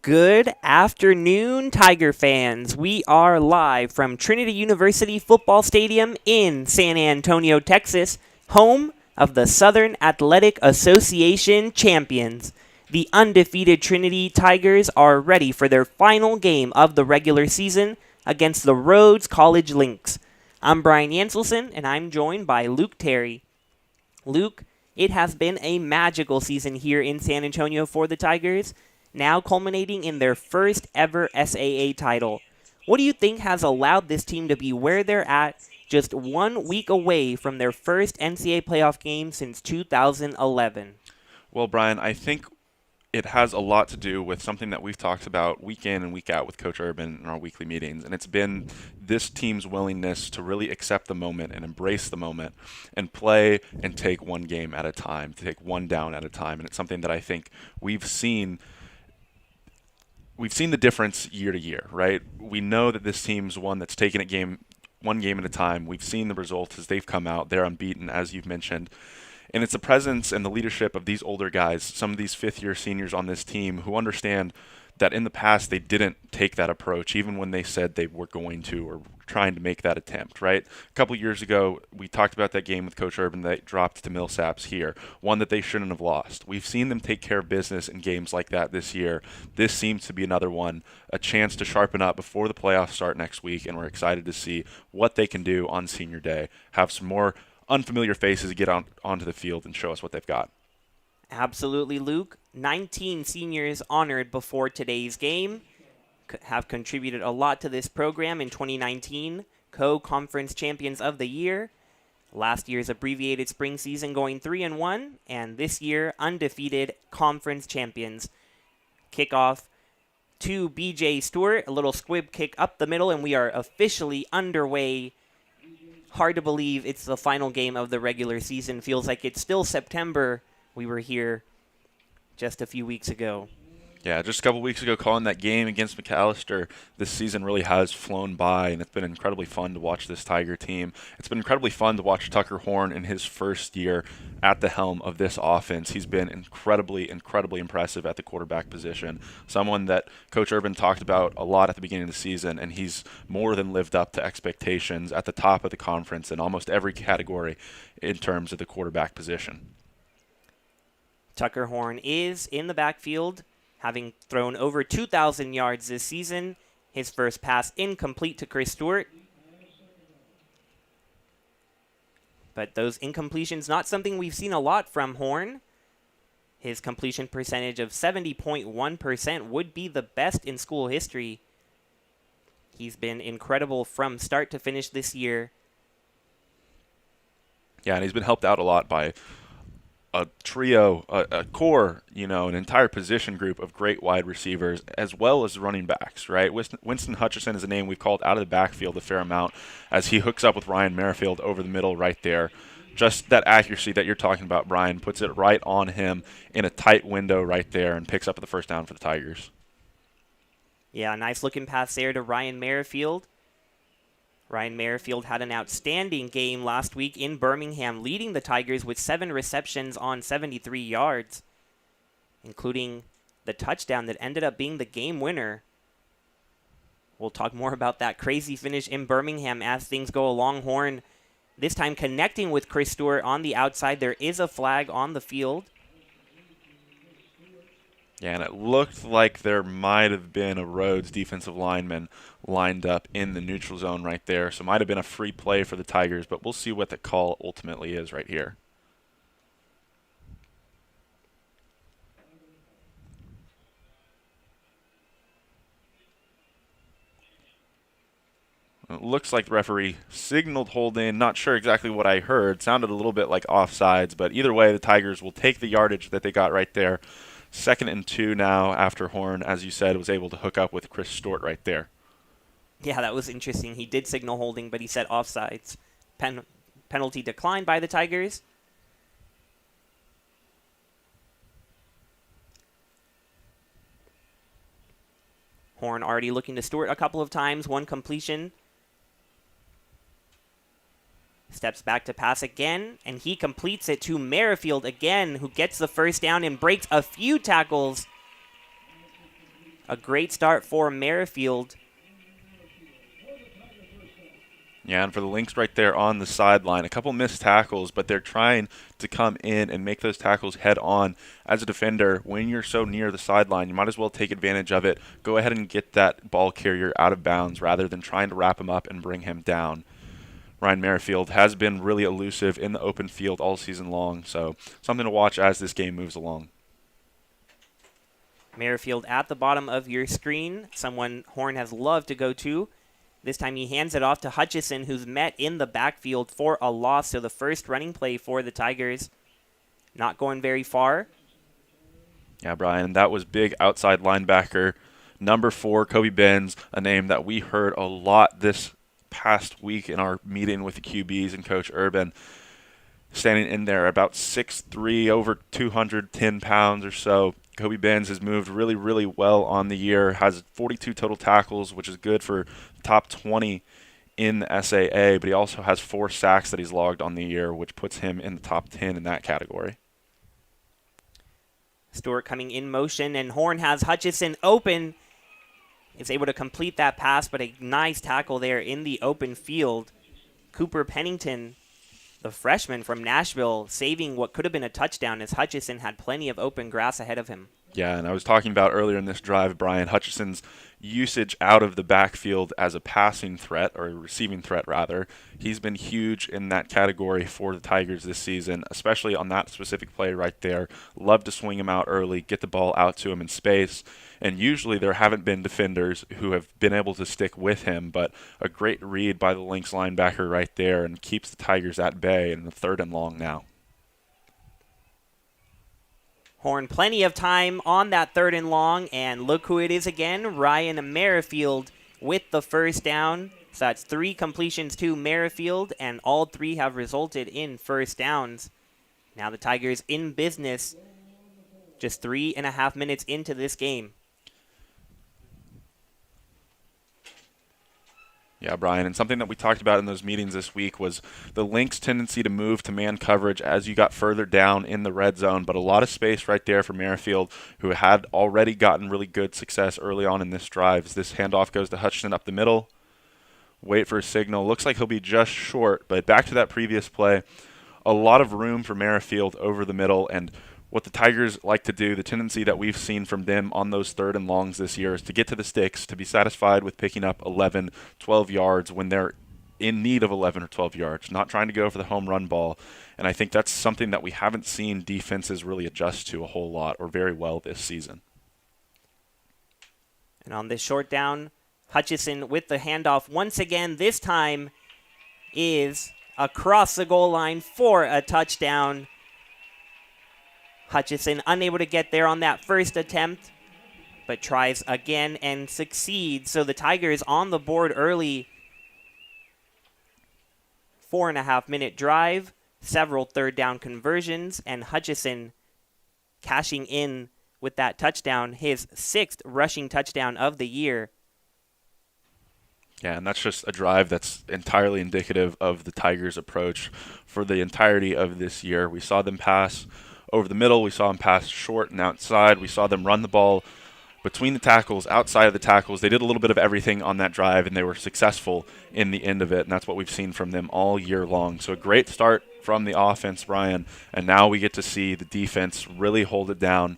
Good afternoon, Tiger fans. We are live from Trinity University Football Stadium in San Antonio, Texas, home of the Southern Athletic Association champions. The undefeated Trinity Tigers are ready for their final game of the regular season against the Rhodes College Lynx. I'm Brian Yanselson, and I'm joined by Luke Terry. Luke, it has been a magical season here in San Antonio for the Tigers, now culminating in their first ever SAA title. What do you think has allowed this team to be where they're at just 1 week away from their first NCAA playoff game since 2011? Well, Brian, I think it has a lot to do with something that we've talked about week in and week out with Coach Urban in our weekly meetings, and it's been this team's willingness to really accept the moment and embrace the moment and play and take one game at a time, to take one down at a time. And it's something that I think we've seen the difference year to year, right? We know that this team's one that's taken it one game at a time. We've seen the results as they've come out. They're unbeaten, as you've mentioned. And it's the presence and the leadership of these older guys, some of these fifth-year seniors on this team who understand that in the past they didn't take that approach, even when they said they were going to or trying to make that attempt, right? A couple years ago, we talked about that game with Coach Urban that dropped to Millsaps here, one that they shouldn't have lost. We've seen them take care of business in games like that this year. This seems to be another one, a chance to sharpen up before the playoffs start next week, and we're excited to see what they can do on senior day, have some more unfamiliar faces get onto the field and show us what they've got. Absolutely, Luke. 19 seniors honored before today's game have contributed a lot to this program in 2019, co-conference champions of the year. Last year's abbreviated spring season going 3-1, and this year undefeated conference champions. Kickoff to BJ Stewart, a little squib kick up the middle, and we are officially underway. Hard to believe it's the final game of the regular season. Feels like it's still September. We were here just a few weeks ago. Yeah, just a couple weeks ago calling that game against McAllister. This season really has flown by, and it's been incredibly fun to watch this Tiger team. It's been incredibly fun to watch Tucker Horn in his first year at the helm of this offense. He's been incredibly impressive at the quarterback position. Someone that Coach Urban talked about a lot at the beginning of the season, and he's more than lived up to expectations at the top of the conference in almost every category in terms of the quarterback position. Tucker Horn is in the backfield, having thrown over 2,000 yards this season. His first pass incomplete to Chris Stewart. But those incompletions, not something we've seen a lot from Horn. His completion percentage of 70.1% would be the best in school history. He's been incredible from start to finish this year. Yeah, and he's been helped out a lot by a trio, a core, an entire position group of great wide receivers, as well as running backs, right? Winston Hutcherson is a name we've called out of the backfield a fair amount as he hooks up with Ryan Merrifield over the middle right there. Just that accuracy that you're talking about, Brian, puts it right on him in a tight window right there and picks up the first down for the Tigers. Yeah, nice looking pass there to Ryan Merrifield. Ryan Merrifield had an outstanding game last week in Birmingham, leading the Tigers with 7 receptions on 73 yards, including the touchdown that ended up being the game winner. We'll talk more about that crazy finish in Birmingham as things go along. Horn this time connecting with Chris Stewart on the outside. There is a flag on the field. Yeah, and it looked like there might have been a Rhodes defensive lineman lined up in the neutral zone right there. So it might have been a free play for the Tigers, but we'll see what the call ultimately is right here. It looks like the referee signaled hold in. Not sure exactly what I heard. Sounded a little bit like offsides, but either way, the Tigers will take the yardage that they got right there. 2nd and 2 now after Horn, as you said, was able to hook up with Chris Stewart right there. Yeah, that was interesting. He did signal holding, but he said offsides. Penalty declined by the Tigers. Horn already looking to Stewart a couple of times. One completion. Steps back to pass again, and he completes it to Merrifield again, who gets the first down and breaks a few tackles A great start for Merrifield. Yeah, and for the Lynx right there on the sideline, a couple missed tackles, but they're trying to come in and make those tackles head on. As a defender, when you're so near the sideline, you might as well take advantage of it. Go ahead and get that ball carrier out of bounds rather than trying to wrap him up and bring him down. Ryan Merrifield has been really elusive in the open field all season long, so something to watch as this game moves along. Merrifield at the bottom of your screen, someone Horn has loved to go to. This time he hands it off to Hutchison, who's met in the backfield for a loss. So the first running play for the Tigers, not going very far. Yeah, Brian, that was big outside linebacker. Number 4, Kobe Benz, a name that we heard a lot this past week in our meeting with the QBs and Coach Urban. Standing in there about 6'3", over 210 pounds or so. Kobe Benz has moved really, really well on the year, has 42 total tackles, which is good for top 20 in the SAA, but he also has 4 sacks that he's logged on the year, which puts him in the top 10 in that category. Stewart coming in motion, and Horn has Hutchison open. Is able to complete that pass, but a nice tackle there in the open field. Cooper Pennington, the freshman from Nashville, saving what could have been a touchdown as Hutchison had plenty of open grass ahead of him. Yeah, and I was talking about earlier in this drive, Brian, Hutchison's usage out of the backfield as a passing threat, or a receiving threat rather. He's been huge in that category for the Tigers this season, especially on that specific play right there. Love to swing him out early, get the ball out to him in space, and usually there haven't been defenders who have been able to stick with him, but a great read by the Lynx linebacker right there and keeps the Tigers at bay in the 3rd and long now. Horn plenty of time on that 3rd and long, and look who it is again, Ryan Merrifield with the first down. So that's 3 completions to Merrifield, and all 3 have resulted in first downs. Now the Tigers in business just 3.5 minutes into this game. Yeah, Brian, and something that we talked about in those meetings this week was the Lynx' tendency to move to man coverage as you got further down in the red zone, but a lot of space right there for Merrifield, who had already gotten really good success early on in this drive. As this handoff goes to Hutchison up the middle, wait for a signal. Looks like he'll be just short, but back to that previous play, a lot of room for Merrifield over the middle, and what the Tigers like to do, the tendency that we've seen from them on those 3rd and longs this year is to get to the sticks, to be satisfied with picking up 11, 12 yards when they're in need of 11 or 12 yards, not trying to go for the home run ball. And I think that's something that we haven't seen defenses really adjust to a whole lot or very well this season. And on this short down, Hutchison with the handoff once again, this time is across the goal line for a touchdown. Hutchison unable to get there on that first attempt, but tries again and succeeds. So the Tigers on the board early. 4.5 minute drive, several 3rd down conversions, and Hutchison cashing in with that touchdown, his 6th rushing touchdown of the year. Yeah, and that's just a drive that's entirely indicative of the Tigers' approach for the entirety of this year. We saw them pass over the middle. We saw them pass short and outside. We saw them run the ball between the tackles, outside of the tackles. They did a little bit of everything on that drive, and they were successful in the end of it, and that's what we've seen from them all year long. So a great start from the offense, Brian, and now we get to see the defense really hold it down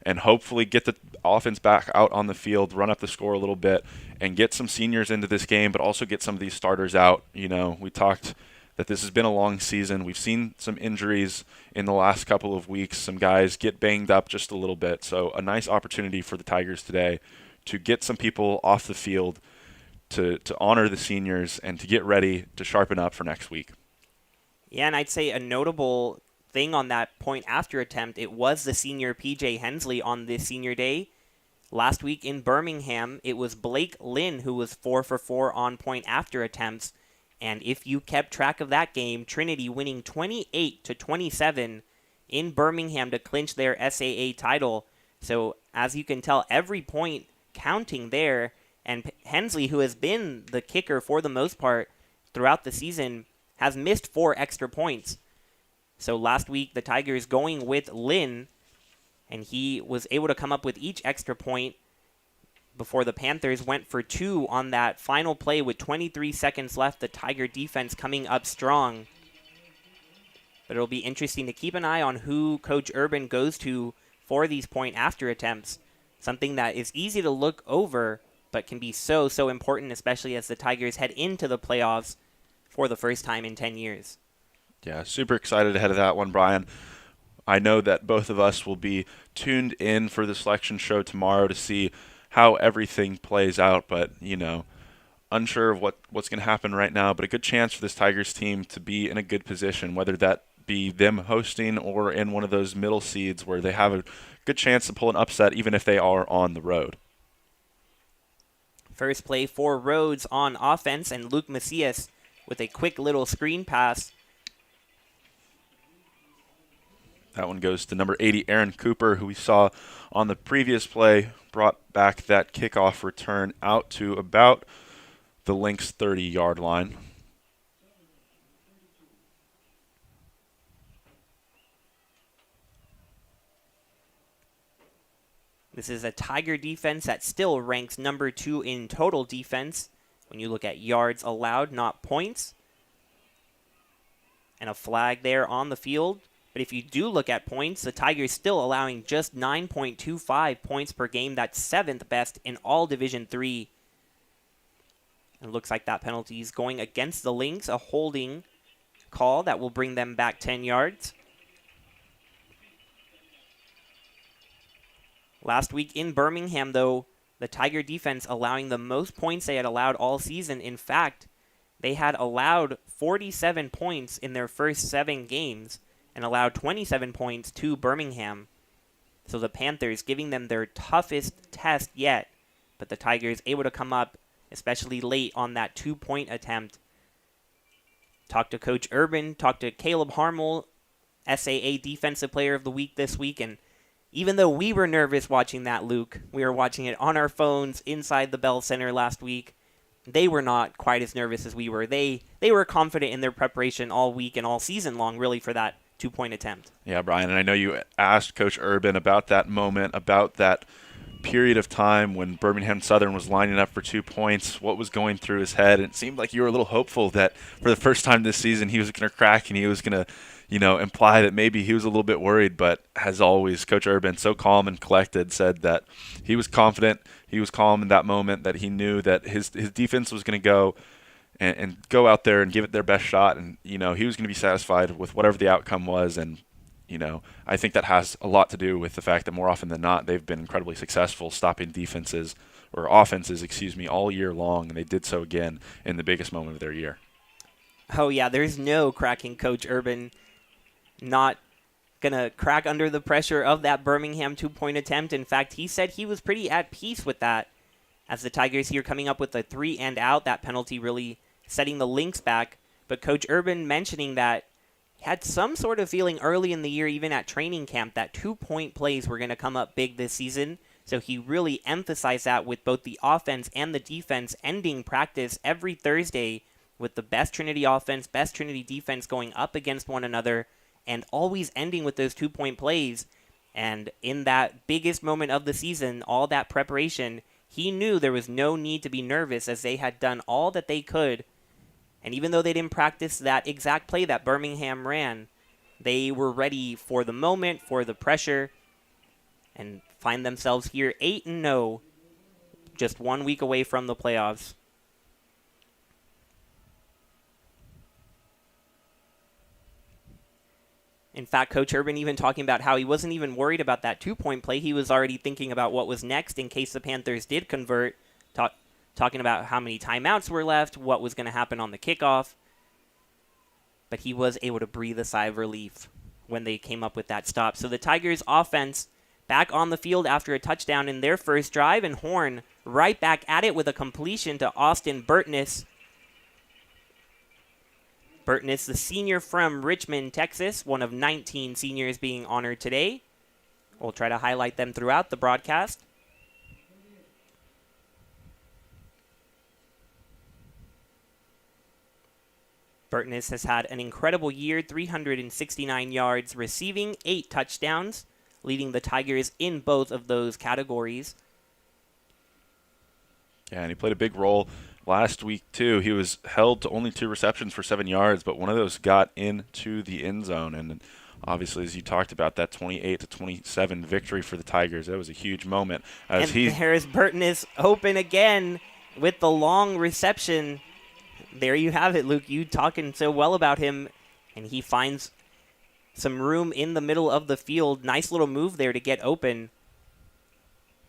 and hopefully get the offense back out on the field, run up the score a little bit, and get some seniors into this game, but also get some of these starters out. You know, we talked that this has been a long season. We've seen some injuries in the last couple of weeks. Some guys get banged up just a little bit. So a nice opportunity for the Tigers today to get some people off the field, to honor the seniors, and to get ready to sharpen up for next week. Yeah, and I'd say a notable thing on that point after attempt, it was the senior PJ Hensley on this senior day. Last week in Birmingham, it was Blake Lynn who was 4 for 4 on point after attempts. And if you kept track of that game, Trinity winning 28-27 in Birmingham to clinch their SAA title. So as you can tell, every point counting there. And Hensley, who has been the kicker for the most part throughout the season, has missed 4 extra points. So last week, the Tigers going with Lynn, and he was able to come up with each extra point. before the Panthers went for two on that final play with 23 seconds left. The Tiger defense coming up strong. But it'll be interesting to keep an eye on who Coach Urban goes to for these point after attempts. Something that is easy to look over, but can be so important, especially as the Tigers head into the playoffs for the first time in 10 years. Yeah, super excited ahead of that one, Brian. I know that both of us will be tuned in for the selection show tomorrow to see how everything plays out, but, unsure of what's going to happen right now, but a good chance for this Tigers team to be in a good position, whether that be them hosting or in one of those middle seeds where they have a good chance to pull an upset even if they are on the road. First play for Rhodes on offense, and Luke Macias with a quick little screen pass. That one goes to number 80, Aaron Cooper, who we saw on the previous play, brought back that kickoff return out to about the Lynx 30-yard line. This is a Tiger defense that still ranks number 2 in total defense when you look at yards allowed, not points. And a flag there on the field. But if you do look at points, the Tigers still allowing just 9.25 points per game. That's 7th best in all Division III. It looks like that penalty is going against the Lynx, a holding call that will bring them back 10 yards. Last week in Birmingham, though, the Tiger defense allowing the most points they had allowed all season. In fact, they had allowed 47 points in their first 7 games and allowed 27 points to Birmingham. So the Panthers giving them their toughest test yet, but the Tigers able to come up, especially late on that 2-point attempt. Talked to Coach Urban, talked to Caleb Harmel, SAA Defensive Player of the Week this week, and even though we were nervous watching that, Luke, we were watching it on our phones inside the Bell Center last week. They were not quite as nervous as we were. They were confident in their preparation all week and all season long, really, for that 2-point attempt. Yeah, Brian, and I know you asked Coach Urban about that moment, about that period of time when Birmingham Southern was lining up for 2 points, what was going through his head. And it seemed like you were a little hopeful that for the first time this season he was going to crack and he was going to imply that maybe he was a little bit worried, but as always, Coach Urban, so calm and collected, said that he was confident, he was calm in that moment, that he knew that his defense was going to go and go out there and give it their best shot, and he was going to be satisfied with whatever the outcome was. And I think that has a lot to do with the fact that more often than not they've been incredibly successful stopping offenses, all year long, and they did so again in the biggest moment of their year. Oh yeah, there's no cracking Coach Urban. Not going to crack under the pressure of that Birmingham 2-point attempt. In fact, he said he was pretty at peace with that as the Tigers here coming up with a 3 and out. That penalty really setting the Lynx back. But Coach Urban mentioning that he had some sort of feeling early in the year, even at training camp, that 2-point plays were going to come up big this season. So he really emphasized that with both the offense and the defense ending practice every Thursday with the best Trinity offense, best Trinity defense going up against one another, and always ending with those 2-point plays. And in that biggest moment of the season, all that preparation, he knew there was no need to be nervous as they had done all that they could. And even though they didn't practice that exact play that Birmingham ran, they were ready for the moment, for the pressure, and find themselves here 8-0, just 1 week away from the playoffs. In fact, Coach Urban even talking about how he wasn't even worried about that 2-point play. He was already thinking about what was next in case the Panthers did convert, talking about how many timeouts were left, what was going to happen on the kickoff. But he was able to breathe a sigh of relief when they came up with that stop. So the Tigers offense back on the field after a touchdown in their first drive, and Horn right back at it with a completion to Austin Burtness. Burtness, the senior from Richmond, Texas, one of 19 seniors being honored today. We'll try to highlight them throughout the broadcast. Burtness has had an incredible year, 369 yards receiving, 8 touchdowns, leading the Tigers in both of those categories. Yeah, and he played a big role last week, too. He was held to only 2 receptions for 7 yards, but one of those got into the end zone. And obviously, as you talked about, that 28-27 victory for the Tigers, that was a huge moment. As And there's Burton is open again with the long reception. There you have it, Luke. You talking so well about him, and he finds some room in the middle of the field. Nice little move there to get open.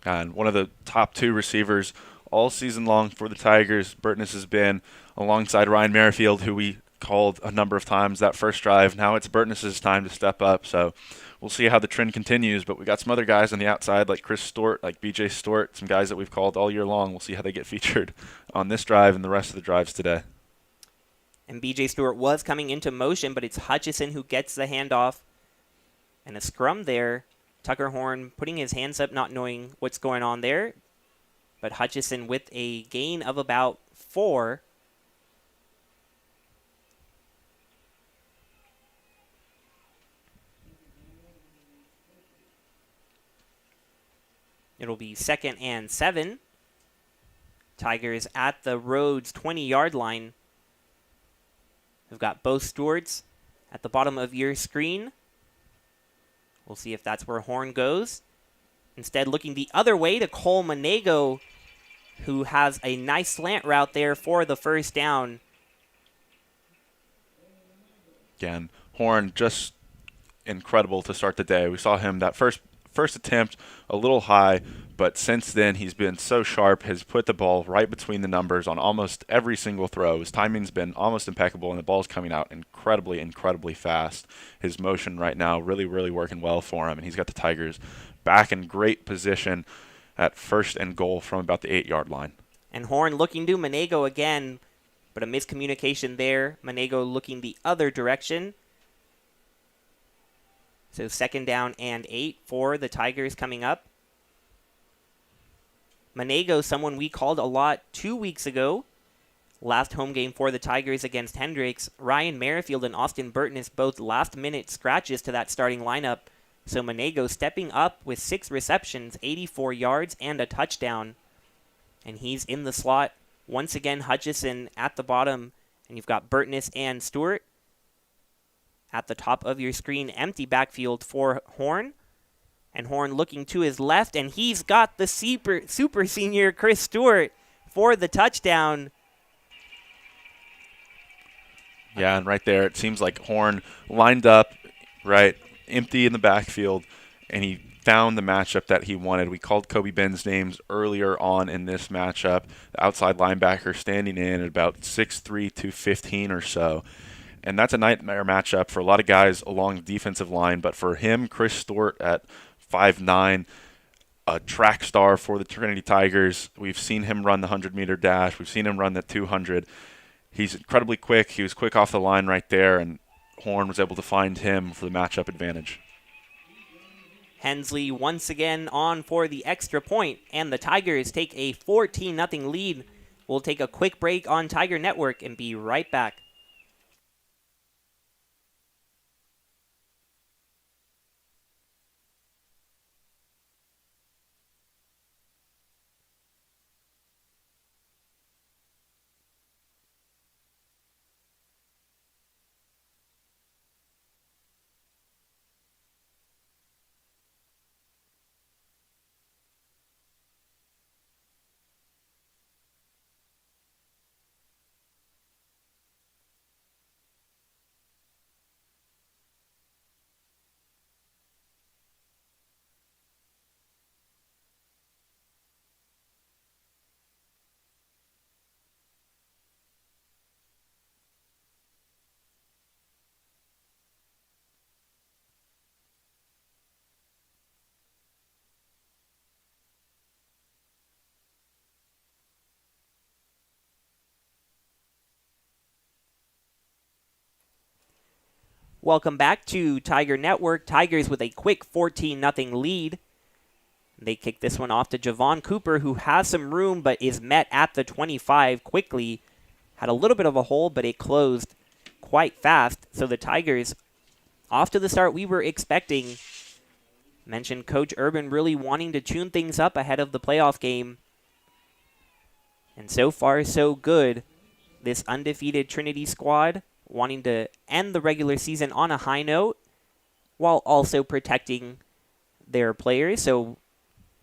And one of the top 2 receivers all season long for the Tigers. Burtness has been alongside Ryan Merrifield, who we called a number of times that first drive. Now it's Burtness's time to step up. So we'll see how the trend continues. But we got some other guys on the outside like Chris Stewart, like BJ Stewart, some guys that we've called all year long. We'll see how they get featured on this drive and the rest of the drives today. And BJ Stewart was coming into motion, but it's Hutchison who gets the handoff. And a scrum there. Tucker Horn putting his hands up, not knowing what's going on there. But Hutchison with a gain of about 4. It'll be 2nd and 7. Tigers at the Rhodes 20-yard line. We've got both Stewarts at the bottom of your screen. We'll see if that's where Horn goes. Instead, looking the other way to Cole Manego, who has a nice slant route there for the first down. Again, Horn just incredible to start the day. We saw him that first attempt a little high, but since then he's been so sharp, has put the ball right between the numbers on almost every single throw. His timing's been almost impeccable, and the ball's coming out incredibly, incredibly fast. His motion right now really, really working well for him, and he's got the Tigers back in great position at 1st and goal from about the 8-yard line. And Horn looking to Manego again, but a miscommunication there. Manego looking the other direction. So 2nd down and 8 for the Tigers coming up. Manego, someone we called a lot 2 weeks ago. Last home game for the Tigers against Hendricks. Ryan Merrifield and Austin Burton is both last-minute scratches to that starting lineup. So Manego stepping up with 6 receptions, 84 yards, and a touchdown. And he's in the slot. Once again, Hutchison at the bottom. And you've got Burtness and Stewart. At the top of your screen, empty backfield for Horn. And Horn looking to his left, and he's got the super senior Chris Stewart for the touchdown. Yeah, and right there, it seems like Horn lined up, right, empty in the backfield, and he found the matchup that he wanted. We called Kobe Ben's names earlier on in this matchup. The outside linebacker standing in at about 6'3", 215 or so. And that's a nightmare matchup for a lot of guys along the defensive line. But for him, Chris Stewart at 5'9", a track star for the Trinity Tigers. We've seen him run the 100-meter dash. We've seen him run the 200. He's incredibly quick. He was quick off the line right there, and Horn was able to find him for the matchup advantage. Hensley once again on for the extra point, and the Tigers take a 14-0 lead. We'll take a quick break on Tiger Network and be right back. Welcome back to Tiger Network. Tigers with a quick 14-0 lead. They kick this one off to Javon Cooper, who has some room but is met at the 25 quickly. Had a little bit of a hole, but it closed quite fast. So the Tigers, off to the start we were expecting. Mentioned Coach Urban really wanting to tune things up ahead of the playoff game. And so far, so good. This undefeated Trinity squad wanting to end the regular season on a high note while also protecting their players. So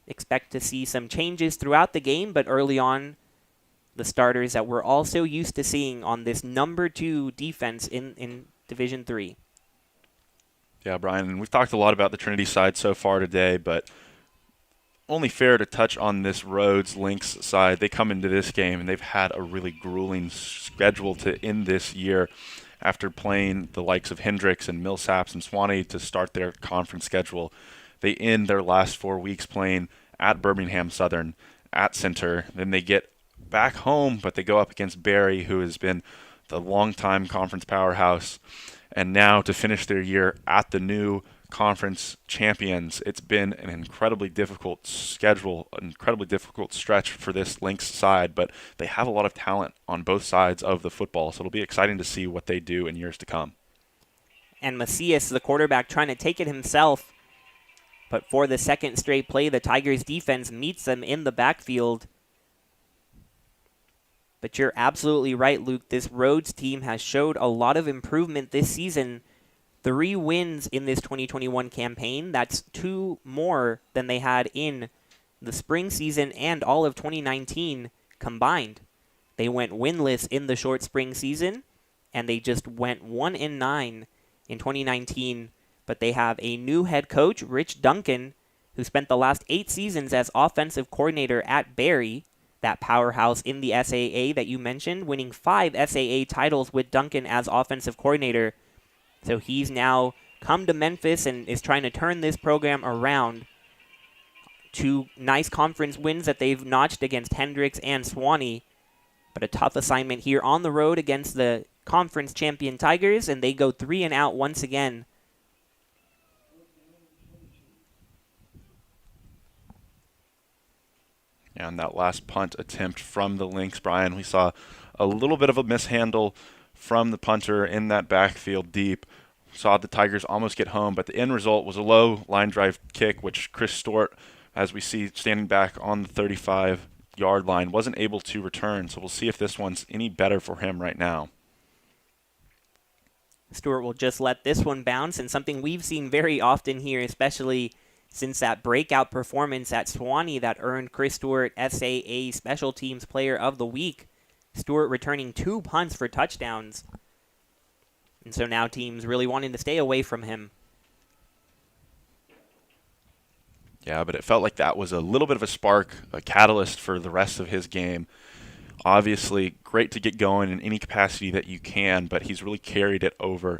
expect to see some changes throughout the game, but early on, the starters that we're also used to seeing on this number 2 defense in Division 3. Yeah, Brian, and we've talked a lot about the Trinity side so far today, but only fair to touch on this Rhodes Lynx side. They come into this game, and they've had a really grueling schedule to end this year after playing the likes of Hendricks and Millsaps and Swanee to start their conference schedule. They end their last 4 weeks playing at Birmingham Southern, at Center. Then they get back home, but they go up against Barry, who has been the longtime conference powerhouse. And now to finish their year at the new conference champions, it's been an incredibly difficult schedule, an incredibly difficult stretch for this Lynx side, but they have a lot of talent on both sides of the football, so it'll be exciting to see what they do in years to come. And Macias, the quarterback, trying to take it himself, but for the second straight play, the Tigers defense meets them in the backfield. But you're absolutely right, Luke. This Rhodes team has showed a lot of improvement this season. 3 wins in this 2021 campaign. That's 2 more than they had in the spring season and all of 2019 combined. They went winless in the short spring season, and they just went 1-9 in 2019. But they have a new head coach, Rich Duncan, who spent the last 8 seasons as offensive coordinator at Barry, that powerhouse in the SAA that you mentioned, winning 5 SAA titles with Duncan as offensive coordinator. So he's now come to Memphis and is trying to turn this program around. 2 nice conference wins that they've notched against Hendricks and Swanee, but a tough assignment here on the road against the conference champion Tigers, and they go 3-out once again. And that last punt attempt from the Lynx, Brian, we saw a little bit of a mishandle from the punter in that backfield deep. Saw the Tigers almost get home, but the end result was a low line drive kick, which Chris Stewart, as we see standing back on the 35-yard line, wasn't able to return. So we'll see if this one's any better for him right now. Stewart will just let this one bounce, and something we've seen very often here, especially since that breakout performance at Swanee that earned Chris Stewart SAA Special Teams Player of the Week. Stewart returning 2 punts for touchdowns. And so now teams really wanting to stay away from him. Yeah, but it felt like that was a little bit of a spark, a catalyst for the rest of his game. Obviously, great to get going in any capacity that you can, but he's really carried it over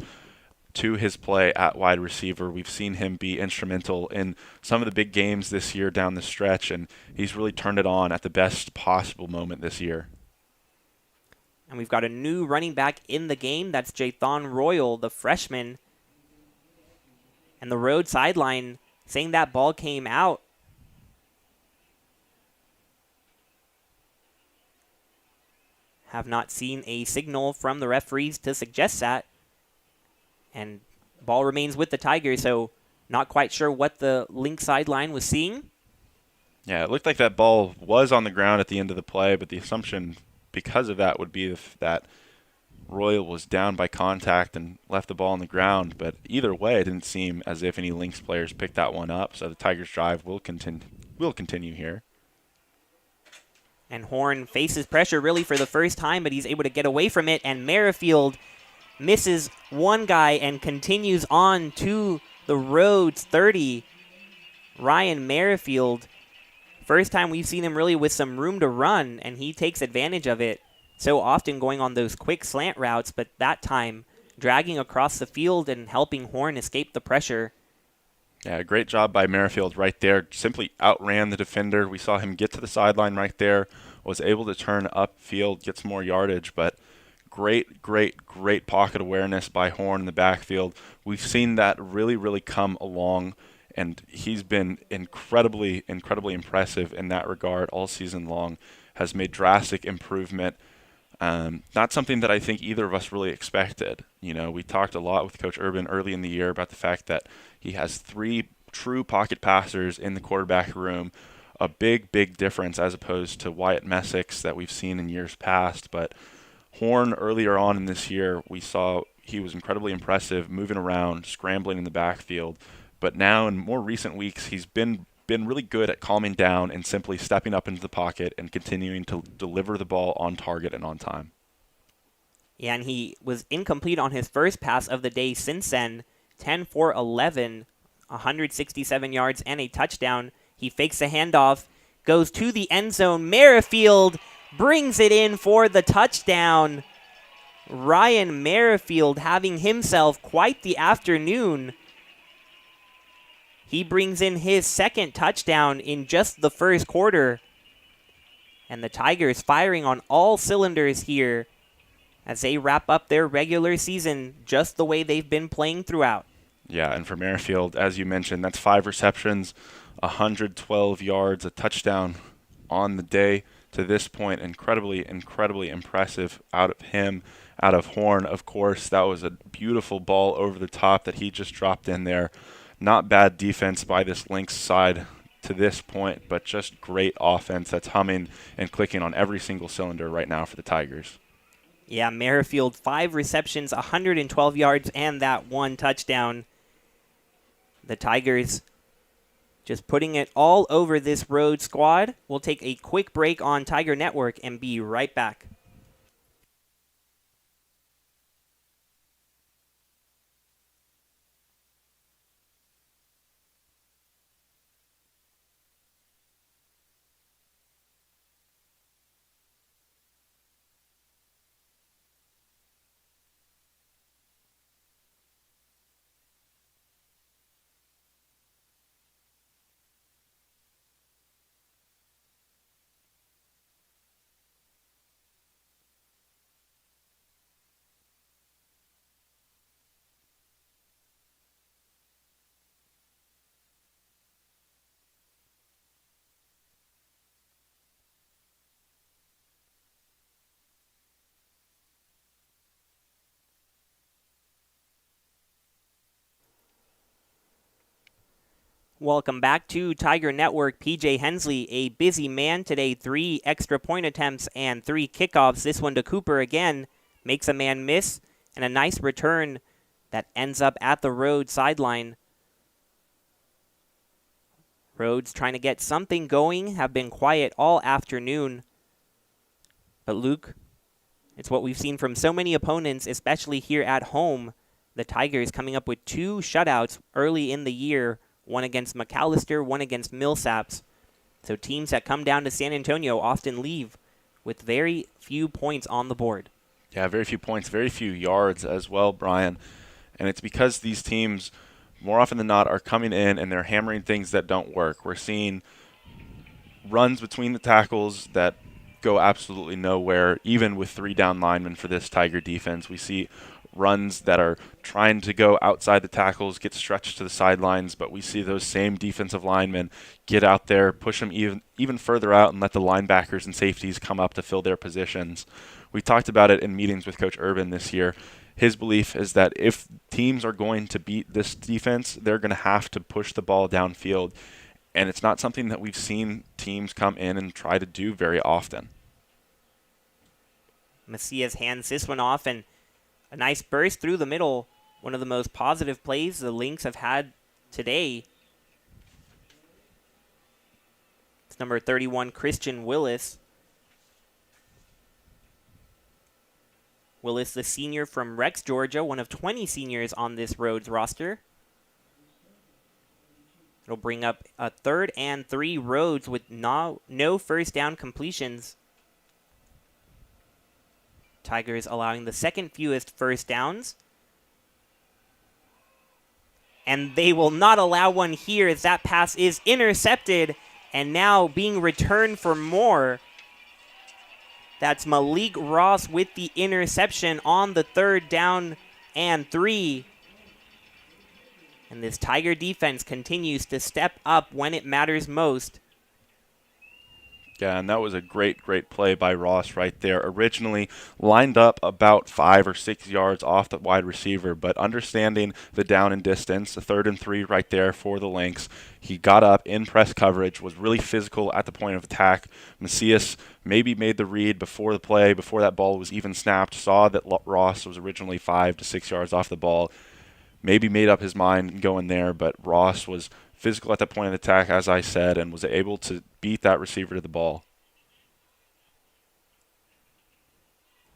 to his play at wide receiver. We've seen him be instrumental in some of the big games this year down the stretch, and he's really turned it on at the best possible moment this year. And we've got a new running back in the game. That's Jathan Royal, the freshman. And the road sideline saying that ball came out. Have not seen a signal from the referees to suggest that. And ball remains with the Tigers, so not quite sure what the Lynx sideline was seeing. Yeah, it looked like that ball was on the ground at the end of the play, but the assumption because of that would be that Royal was down by contact and left the ball on the ground. But either way, it didn't seem as if any Lynx players picked that one up, so the Tigers' drive will continue here. And Horn faces pressure really for the first time, but he's able to get away from it, and Merrifield misses one guy and continues on to the Rhodes 30. Ryan Merrifield, first time we've seen him really with some room to run, and he takes advantage of it. So often going on those quick slant routes, but that time dragging across the field and helping Horn escape the pressure. Yeah, great job by Merrifield right there. Simply outran the defender. We saw him get to the sideline right there, was able to turn upfield, get some more yardage, but great pocket awareness by Horn in the backfield. We've seen that really come along, and he's been incredibly impressive in that regard all season long. Has made drastic improvement. Not something that I think either of us really expected. You know, we talked a lot with Coach Urban early in the year about the fact that he has 3 true pocket passers in the quarterback room a big difference as opposed to Wyatt Messick's that we've seen in years past. But Horn, earlier on in this year, we saw he was incredibly impressive, moving around, scrambling in the backfield. But now in more recent weeks, he's been really good at calming down and simply stepping up into the pocket and continuing to deliver the ball on target and on time. Yeah, and he was incomplete on his first pass of the day since then. 10 for 11, 167 yards and a touchdown. He fakes a handoff, goes to the end zone. Merrifield brings it in for the touchdown. Ryan Merrifield having himself quite the afternoon. He brings in his second touchdown in just the first quarter. And the Tigers firing on all cylinders here as they wrap up their regular season just the way they've been playing throughout. Yeah, and for Merrifield, as you mentioned, that's 5 receptions, 112 yards, a touchdown on the day. To this point, incredibly impressive out of him, out of Horn. Of course, that was a beautiful ball over the top that he just dropped in there. Not bad defense by this Lynx side to this point, but just great offense that's humming and clicking on every single cylinder right now for the Tigers. Yeah, Merrifield, 5 receptions, 112 yards, and that one touchdown. The Tigers just putting it all over this Rhodes squad. We'll take a quick break on Tiger Network and be right back. Welcome back to Tiger Network. PJ Hensley, a busy man today. 3 extra point attempts and 3 kickoffs. This one to Cooper again. Makes a man miss. And a nice return that ends up at the Rhodes sideline. Rhodes trying to get something going. Have been quiet all afternoon. But Luke, it's what we've seen from so many opponents, especially here at home. The Tigers coming up with 2 shutouts early in the year. One against McAllister, one against Millsaps. So teams that come down to San Antonio often leave with very few points on the board. Yeah, very few points, very few yards as well, Brian. And it's because these teams, more often than not, are coming in and they're hammering things that don't work. We're seeing runs between the tackles that go absolutely nowhere, even with 3 down linemen for this Tiger defense. We see runs that are trying to go outside the tackles, get stretched to the sidelines, but we see those same defensive linemen get out there, push them even further out, and let the linebackers and safeties come up to fill their positions. We talked about it in meetings with Coach Urban this year. His belief is that if teams are going to beat this defense, they're going to have to push the ball downfield, and it's not something that we've seen teams come in and try to do very often. Macias hands this one off, and a nice burst through the middle. One of the most positive plays the Lynx have had today. It's number 31, Christian Willis. Willis, the senior from Rex, Georgia, one of 20 seniors on this Rhodes roster. It'll bring up a 3rd and 3 Rhodes with no first down completions. Tigers allowing the 2nd fewest first downs. And they will not allow one here as that pass is intercepted and now being returned for more. That's Malik Ross with the interception on the 3rd down and 3. And this Tiger defense continues to step up when it matters most. Yeah, and that was a great, great play by Ross right there. Originally lined up about 5 or 6 yards off the wide receiver, but understanding the down and distance, the 3rd and 3 right there for the Lynx, he got up in press coverage, was really physical at the point of attack. Macias maybe made the read before the play, before that ball was even snapped, saw that Ross was originally 5 to 6 yards off the ball, maybe made up his mind going there, but Ross was physical at that point of attack, as I said, and was able to beat that receiver to the ball.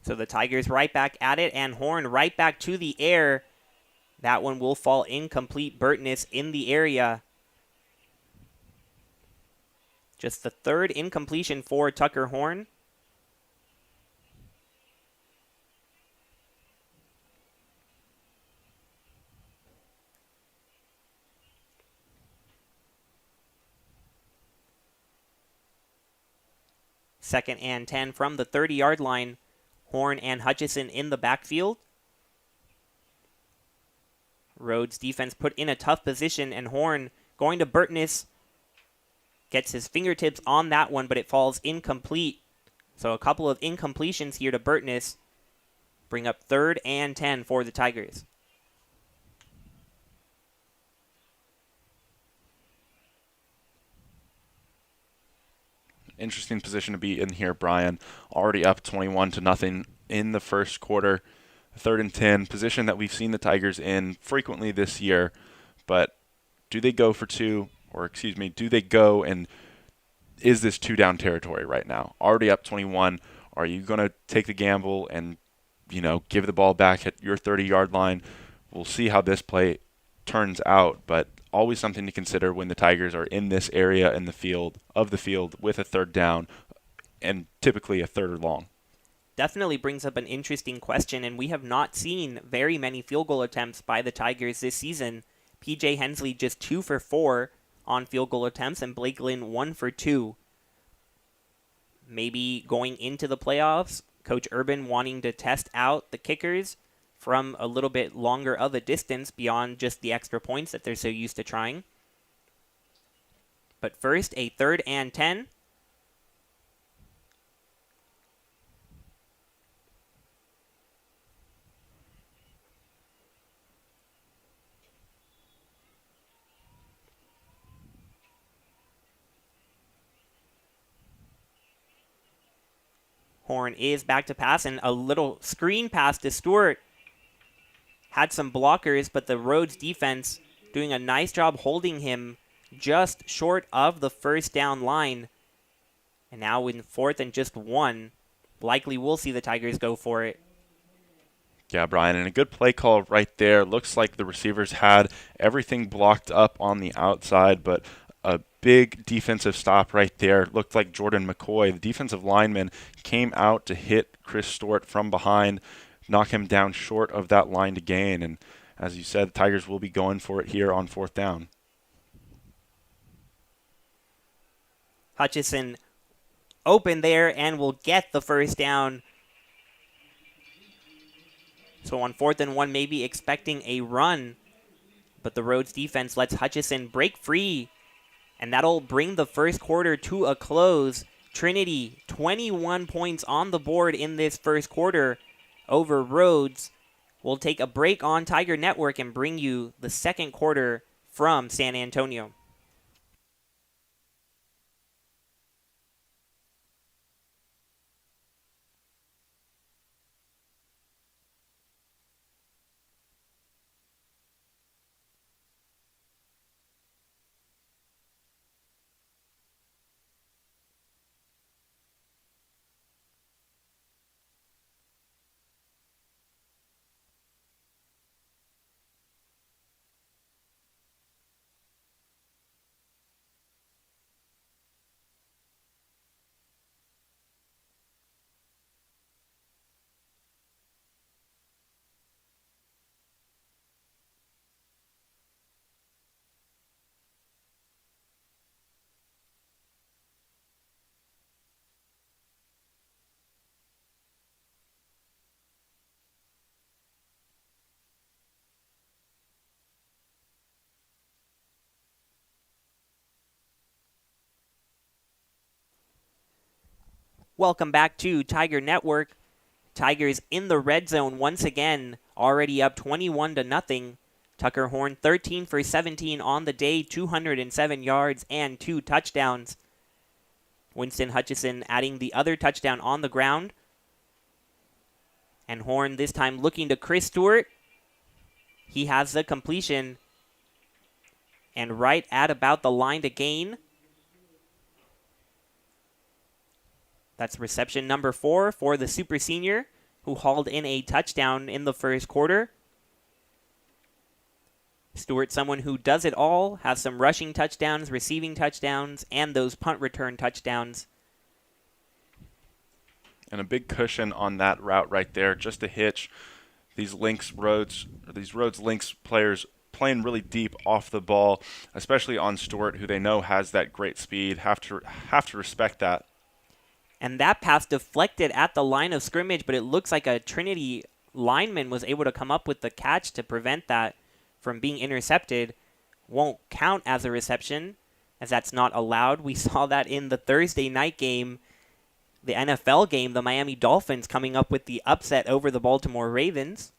So the Tigers right back at it, and Horn right back to the air. That one will fall incomplete. Burtness in the area. Just the 3rd incompletion for Tucker Horn. Second and 10 from the 30-yard line. Horn and Hutchison in the backfield. Rhodes defense put in a tough position, and Horn going to Burtness. Gets his fingertips on that one, but it falls incomplete. So a couple of incompletions here to Burtness. Bring up 3rd and 10 for the Tigers. Interesting position to be in here, Brian. Already up 21-0 in the first quarter. 3rd and 10, position that we've seen the Tigers in frequently this year. But do they go for 2, or do they go and is this 2-down territory right now? Already up 21. Are you going to take the gamble and, give the ball back at your 30-yard line? We'll see how this play turns out, but always something to consider when the Tigers are in this area in the field with a 3rd down and typically a 3rd or long. Definitely brings up an interesting question, and we have not seen very many field goal attempts by the Tigers this season. PJ Hensley just 2 for 4 on field goal attempts, and Blake Lynn 1 for 2. Maybe going into the playoffs, Coach Urban wanting to test out the kickers from a little bit longer of a distance beyond just the extra points that they're so used to trying. But first, a 3rd and 10. Horn is back to pass, and a little screen pass to Stewart. Had some blockers, but the Rhodes defense doing a nice job holding him just short of the 1st down line. And now in 4th and just 1, likely we'll see the Tigers go for it. Yeah, Brian, and a good play call right there. Looks like the receivers had everything blocked up on the outside, but a big defensive stop right there. Looked like Jordan McCoy, the defensive lineman, came out to hit Chris Stewart from behind, knock him down short of that line to gain. And as you said, the Tigers will be going for it here on 4th down. Hutchison open there and will get the 1st down. So on 4th and 1, maybe expecting a run, but the Rhodes defense lets Hutchison break free, and that'll bring the first quarter to a close. Trinity, 21 points on the board in this first quarter over Rhodes. We'll take a break on Tiger Network and bring you the second quarter from San Antonio. Welcome back to Tiger Network. Tigers in the red zone once again, already up 21-0. Tucker Horn 13 for 17 on the day, 207 yards and 2 touchdowns. Winston Hutchison adding the other touchdown on the ground. And Horn this time looking to Chris Stewart. He has the completion. And right at about the line to gain. That's reception number 4 for the super senior, who hauled in a touchdown in the first quarter. Stewart, someone who does it all, has some rushing touchdowns, receiving touchdowns, and those punt return touchdowns. And a big cushion on that route right there, just to hitch these Rhodes Lynx players playing really deep off the ball, especially on Stewart, who they know has that great speed. Have to respect that. And that pass deflected at the line of scrimmage, but it looks like a Trinity lineman was able to come up with the catch to prevent that from being intercepted. Won't count as a reception, as that's not allowed. We saw that in the Thursday night game, the NFL game, the Miami Dolphins coming up with the upset over the Baltimore Ravens.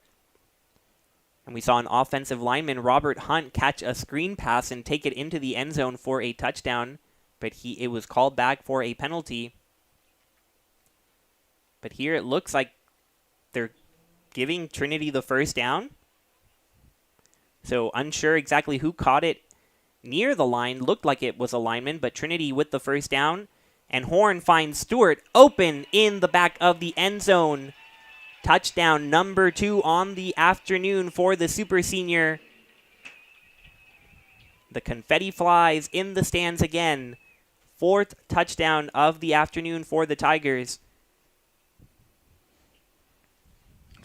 And we saw an offensive lineman, Robert Hunt, catch a screen pass and take it into the end zone for a touchdown, but it was called back for a penalty. But here it looks like they're giving Trinity the first down. So unsure exactly who caught it near the line. Looked like it was a lineman, but Trinity with the first down. And Horn finds Stewart open in the back of the end zone. Touchdown number 2 on the afternoon for the super senior. The confetti flies in the stands again. 4th touchdown of the afternoon for the Tigers.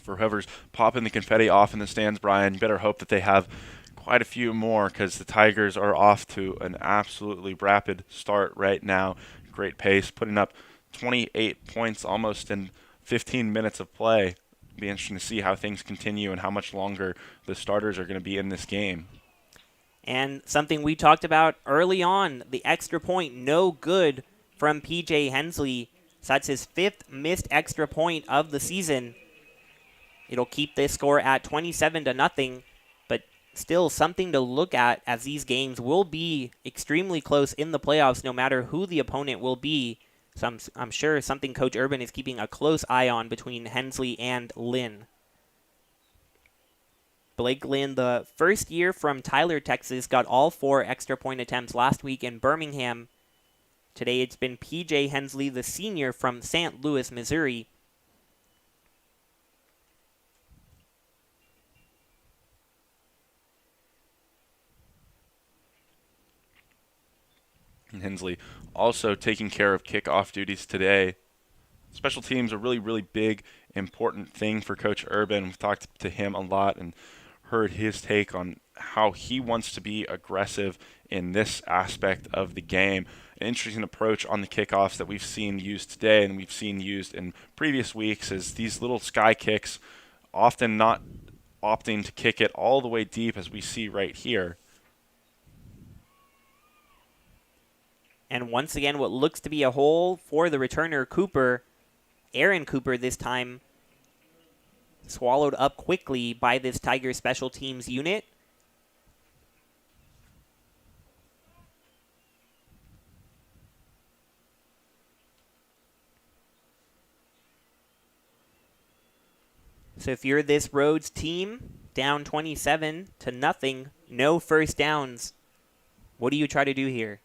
For whoever's popping the confetti off in the stands, Brian, you better hope that they have quite a few more, because the Tigers are off to an absolutely rapid start right now. Great pace, putting up 28 points almost in 15 minutes of play. It'll be interesting to see how things continue and how much longer the starters are going to be in this game. And something we talked about early on, the extra point, no good from P.J. Hensley. So that's his 5th missed extra point of the season. It'll keep this score at 27-0, but still something to look at, as these games will be extremely close in the playoffs no matter who the opponent will be. So I'm sure something Coach Urban is keeping a close eye on between Hensley and Lynn. Blake Lynn, the first year from Tyler, Texas, got all 4 extra point attempts last week in Birmingham. Today it's been P.J. Hensley, the senior from St. Louis, Missouri. And Hensley also taking care of kickoff duties today. Special teams are really, really big, important thing for Coach Urban. We've talked to him a lot and heard his take on how he wants to be aggressive in this aspect of the game. An interesting approach on the kickoffs that we've seen used today and we've seen used in previous weeks is these little sky kicks, often not opting to kick it all the way deep, as we see right here. And once again, what looks to be a hole for the returner, Cooper. Aaron Cooper this time swallowed up quickly by this Tiger special teams unit. So if you're this Rhodes team, down 27-0, no first downs, what do you try to do here?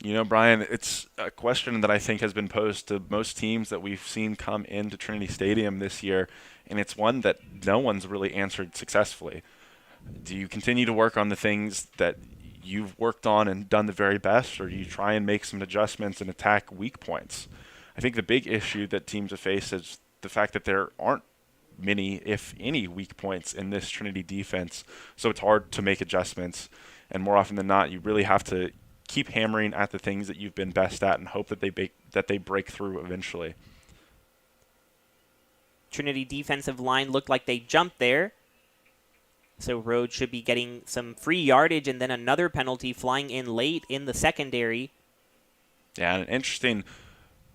You know, Brian, it's a question that I think has been posed to most teams that we've seen come into Trinity Stadium this year, and it's one that no one's really answered successfully. Do you continue to work on the things that you've worked on and done the very best, or do you try and make some adjustments and attack weak points? I think the big issue that teams have faced is the fact that there aren't many, if any, weak points in this Trinity defense, so it's hard to make adjustments, and more often than not, you really have to keep hammering at the things that you've been best at and hope that they break through eventually. Trinity defensive line looked like they jumped there. So Rhodes should be getting some free yardage and then another penalty flying in late in the secondary. Yeah, and an interesting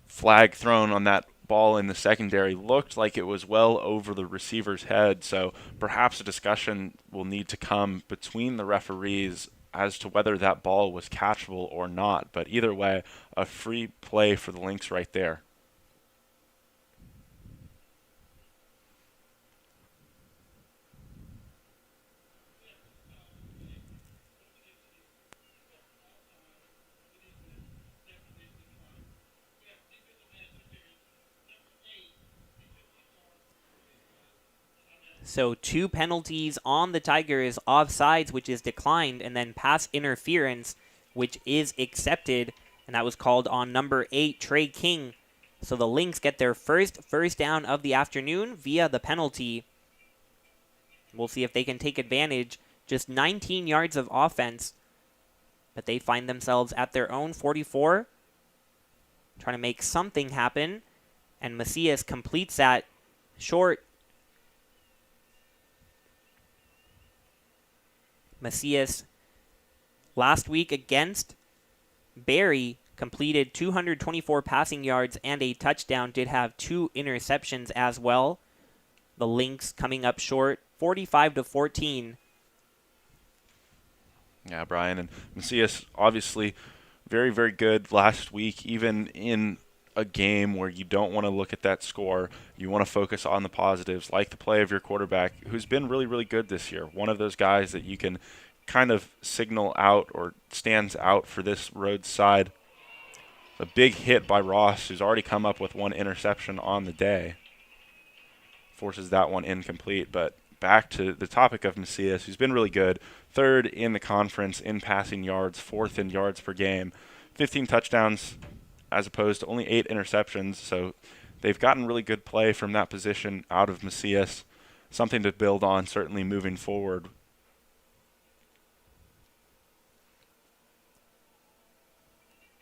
flag thrown on that ball in the secondary looked like it was well over the receiver's head, so perhaps a discussion will need to come between the referees as to whether that ball was catchable or not. But either way, a free play for the Lynx right there. So 2 penalties on the Tigers, offsides, which is declined, and then pass interference, which is accepted, and that was called on number 8, Trey King. So the Lynx get their first down of the afternoon via the penalty. We'll see if they can take advantage. Just 19 yards of offense, but they find themselves at their own 44, trying to make something happen, and Macias completes that short. Macias, last week against Barry, completed 224 passing yards and a touchdown, did have 2 interceptions as well. The Lynx coming up short, 45-14. Yeah, Brian, and Macias obviously very, very good last week, even in a game where you don't want to look at that score. You want to focus on the positives, like the play of your quarterback, who's been really, really good this year. One of those guys that you can kind of signal out or stands out for this Rhodes side. A big hit by Ross, who's already come up with 1 interception on the day. Forces that one incomplete, but back to the topic of Macias, who's been really good. 3rd in the conference in passing yards, 4th in yards per game. 15 touchdowns as opposed to only 8 interceptions, so they've gotten really good play from that position out of Macias. Something to build on, certainly moving forward.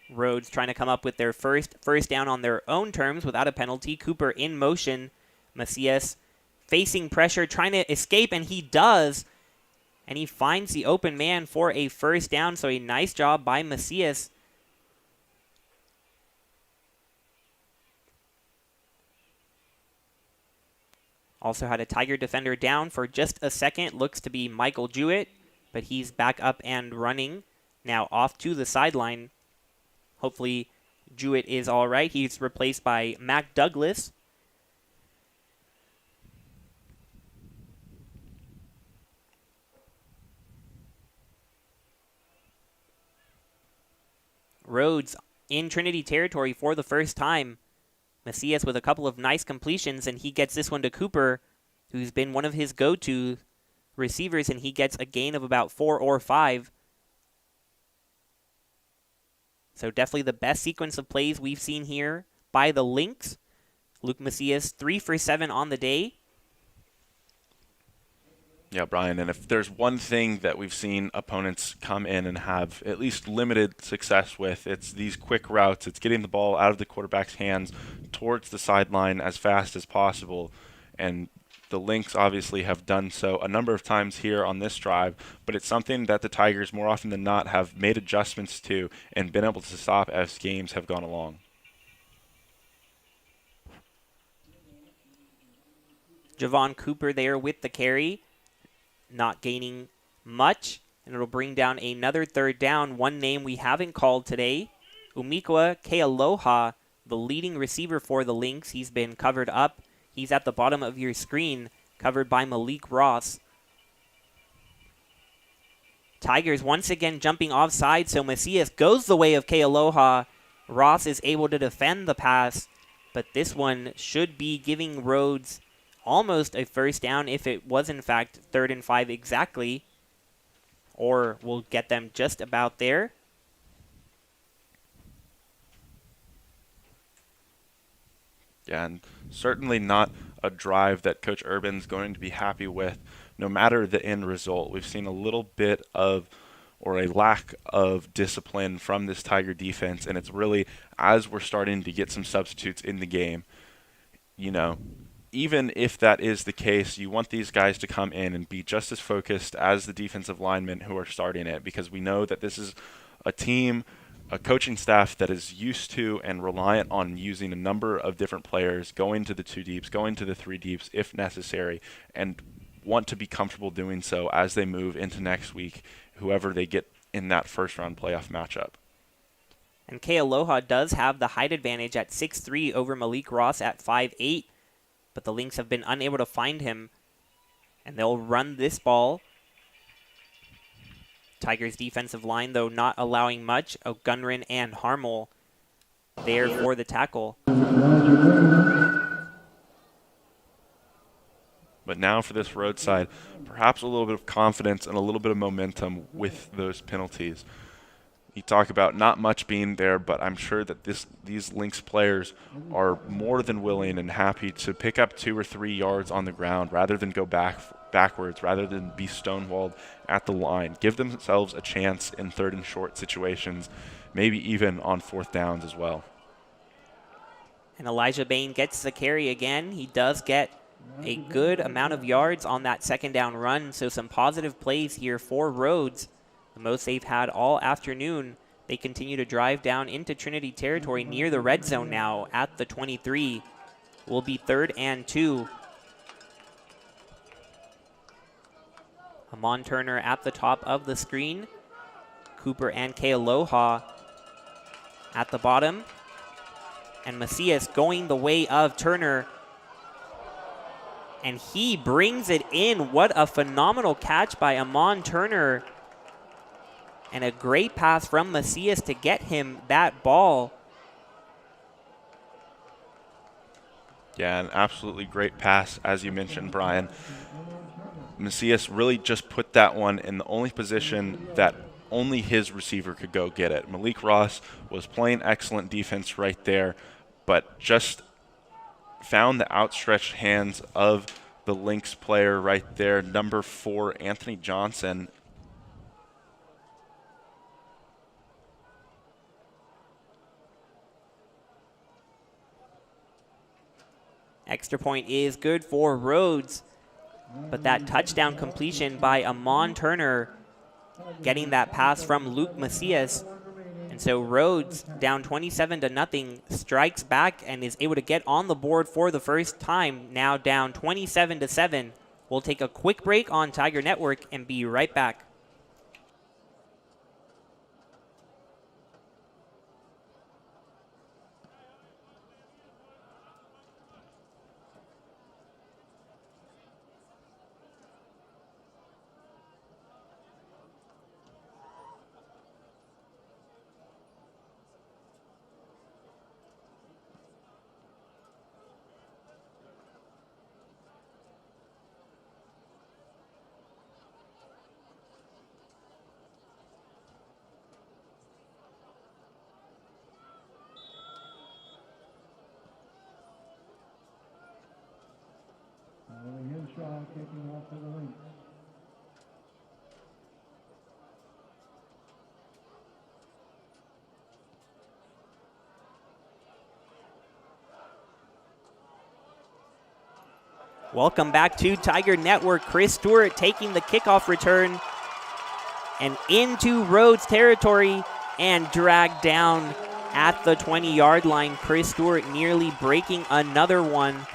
Rhodes trying to come up with their first down on their own terms without a penalty. Cooper in motion. Macias facing pressure, trying to escape, and he does. And he finds the open man for a first down, so a nice job by Macias. Also had a Tiger defender down for just a second. Looks to be Michael Jewett, but he's back up and running. Now off to the sideline. Hopefully Jewett is all right. He's replaced by Mac Douglas. Rhodes in Trinity territory for the first time. Macias with a couple of nice completions, and he gets this one to Cooper, who's been one of his go-to receivers, and he gets a gain of about 4 or 5. So definitely the best sequence of plays we've seen here by the Lynx. Luke Macias, 3 for 7 on the day. Yeah, Brian, and if there's one thing that we've seen opponents come in and have at least limited success with, it's these quick routes. It's getting the ball out of the quarterback's hands towards the sideline as fast as possible. And the Lynx obviously have done so a number of times here on this drive, but it's something that the Tigers more often than not have made adjustments to and been able to stop as games have gone along. Javon Cooper there with the carry, not gaining much, and it'll bring down another 3rd down. One name we haven't called today, Umikwa Kealoha, the leading receiver for the Lynx. He's been covered up. He's at the bottom of your screen, covered by Malik Ross. Tigers once again jumping offside, so Macias goes the way of Kealoha. Ross is able to defend the pass, but this one should be giving Rhodes almost a first down if it was in fact 3rd and 5 exactly, or we'll get them just about there. Yeah, and certainly not a drive that Coach Urban's going to be happy with, no matter the end result. We've seen a little bit of, or a lack of discipline from this Tiger defense, and it's really, as we're starting to get some substitutes in the game, you know, even if that is the case, you want these guys to come in and be just as focused as the defensive linemen who are starting it, because we know that this is a team a coaching staff that is used to and reliant on using a number of different players, going to the 2 deeps, going to the 3 deeps if necessary, and want to be comfortable doing so as they move into next week, whoever they get in that first-round playoff matchup. And Kealoha does have the height advantage at 6'3" over Malik Ross at 5'8", but the Lynx have been unable to find him, and they'll run this ball. Tigers' defensive line, though, not allowing much. O'Gunrin and Harmel there for the tackle. But now for this Rhodes side, perhaps a little bit of confidence and a little bit of momentum with those penalties. You talk about not much being there, but I'm sure that these Lynx players are more than willing and happy to pick up 2 or 3 yards on the ground rather than go backwards, rather than be stonewalled at the line. Give themselves a chance in 3rd and short situations, maybe even on 4th downs as well. And Elijah Bain gets the carry again. He does get a good amount of yards on that 2nd down run, so some positive plays here for Rhodes. The most they've had all afternoon. They continue to drive down into Trinity territory near the red zone now at the 23. Will be 3rd and 2. Amon Turner at the top of the screen. Cooper and Kealoha at the bottom. And Macias going the way of Turner. And he brings it in. What a phenomenal catch by Amon Turner. And a great pass from Macias to get him that ball. Yeah, an absolutely great pass, as you mentioned, Brian. Macias really just put that one in the only position that only his receiver could go get it. Malik Ross was playing excellent defense right there, but just found the outstretched hands of the Lynx player right there, number 4, Anthony Johnson. Extra point is good for Rhodes, but that touchdown completion by Amon Turner getting that pass from Luke Macias. And so Rhodes, down 27-0, strikes back and is able to get on the board for the first time, now down 27-7. We'll take a quick break on Tiger Network and be right back. Kicking off for the Lynx. Welcome back to Tiger Network. Chris Stewart taking the kickoff return and into Rhodes territory and dragged down at the 20-yard line. Chris Stewart nearly breaking another one.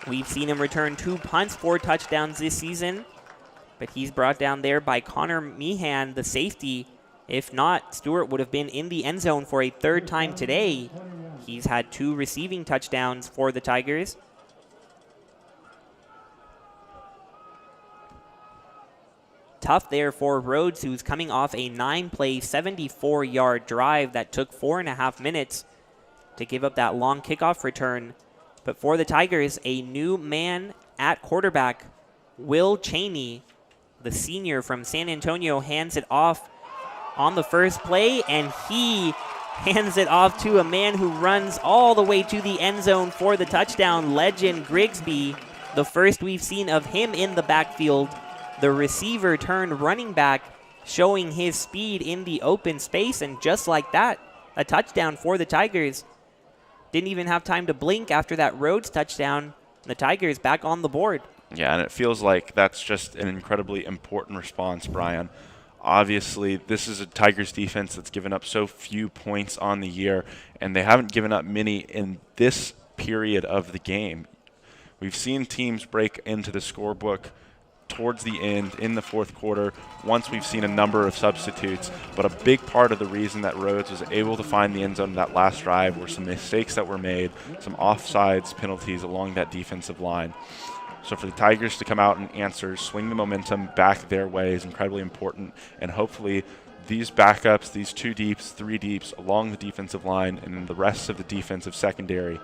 We've seen him return 2 punts for touchdowns this season, but he's brought down there by Connor Meehan, the safety. If not, Stewart would have been in the end zone for a 3rd time today. He's had 2 receiving touchdowns for the Tigers. Tough there for Rhodes, who's coming off a 9-play, 74-yard drive that took 4.5 minutes to give up that long kickoff return. But for the Tigers, a new man at quarterback, Will Cheney, the senior from San Antonio, hands it off on the first play, and he hands it off to a man who runs all the way to the end zone for the touchdown, Legend Grigsby, the first we've seen of him in the backfield. The receiver turned running back, showing his speed in the open space, and just like that, a touchdown for the Tigers. Didn't even have time to blink after that Rhodes touchdown. The Tigers back on the board. Yeah, and it feels like that's just an incredibly important response, Brian. Obviously, this is a Tigers defense that's given up so few points on the year, and they haven't given up many in this period of the game. We've seen teams break into the scorebook towards the end in the fourth quarter once we've seen a number of substitutes, but a big part of the reason that Rhodes was able to find the end zone in that last drive were some mistakes that were made, some offsides penalties along that defensive line. So for the Tigers to come out and answer, swing the momentum back their way is incredibly important, and hopefully these backups, these 2 deeps, 3 deeps along the defensive line and the rest of the defensive secondary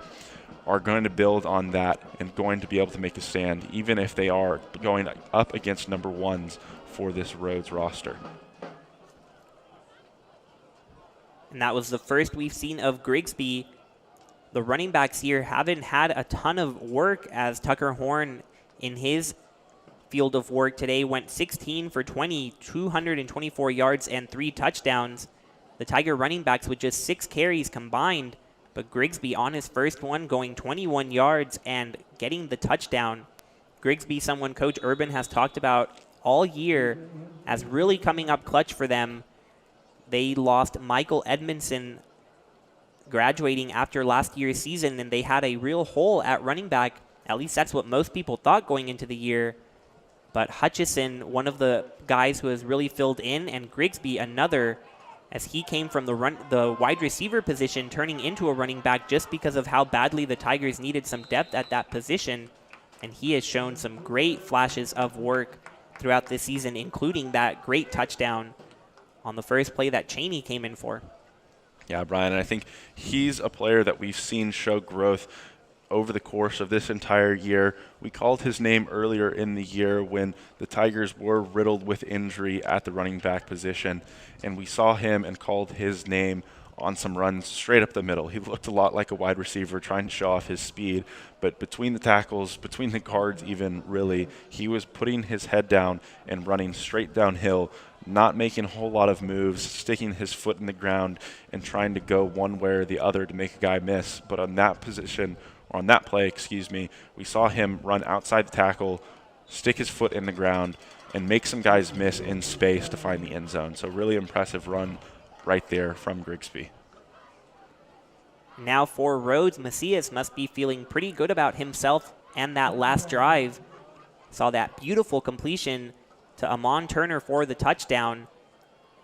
are going to build on that and going to be able to make a stand, even if they are going up against number 1s for this Rhodes roster. And that was the first we've seen of Grigsby. The running backs here haven't had a ton of work, as Tucker Horn in his field of work today went 16 for 20, 224 yards and 3 touchdowns. The Tiger running backs with just 6 carries combined, but Grigsby on his first one going 21 yards and getting the touchdown. Grigsby, someone Coach Urban has talked about all year as really coming up clutch for them. They lost Michael Edmondson graduating after last year's season, and they had a real hole at running back. At least that's what most people thought going into the year. But Hutchison, one of the guys who has really filled in, and Grigsby, another, as he came from the wide receiver position, turning into a running back just because of how badly the Tigers needed some depth at that position. And he has shown some great flashes of work throughout this season, including that great touchdown on the first play that Cheney came in for. Yeah, Brian, and I think he's a player that we've seen show growth over the course of this entire year. We called his name earlier in the year when the Tigers were riddled with injury at the running back position, and we saw him and called his name on some runs straight up the middle. He looked a lot like a wide receiver trying to show off his speed, but between the tackles, between the guards even, really, he was putting his head down and running straight downhill, not making a whole lot of moves, sticking his foot in the ground and trying to go one way or the other to make a guy miss. But on that position, or on that play, we saw him run outside the tackle, stick his foot in the ground, and make some guys miss in space to find the end zone. So really impressive run right there from Grigsby. Now for Rhodes, Macias must be feeling pretty good about himself and that last drive. Saw that beautiful completion to Amon Turner for the touchdown,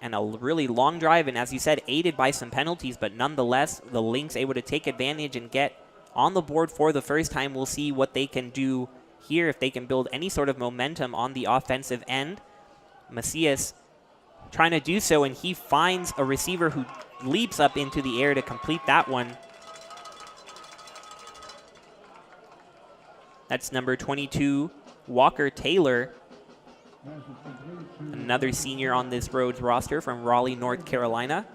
and a really long drive, and as you said, aided by some penalties, but nonetheless, the Lynx able to take advantage and get on the board for the first time. We'll see what they can do here, if they can build any sort of momentum on the offensive end. Macias trying to do so, and he finds a receiver who leaps up into the air to complete that one. That's number 22, Walker Taylor, another senior on this Rhodes roster from Raleigh, North Carolina.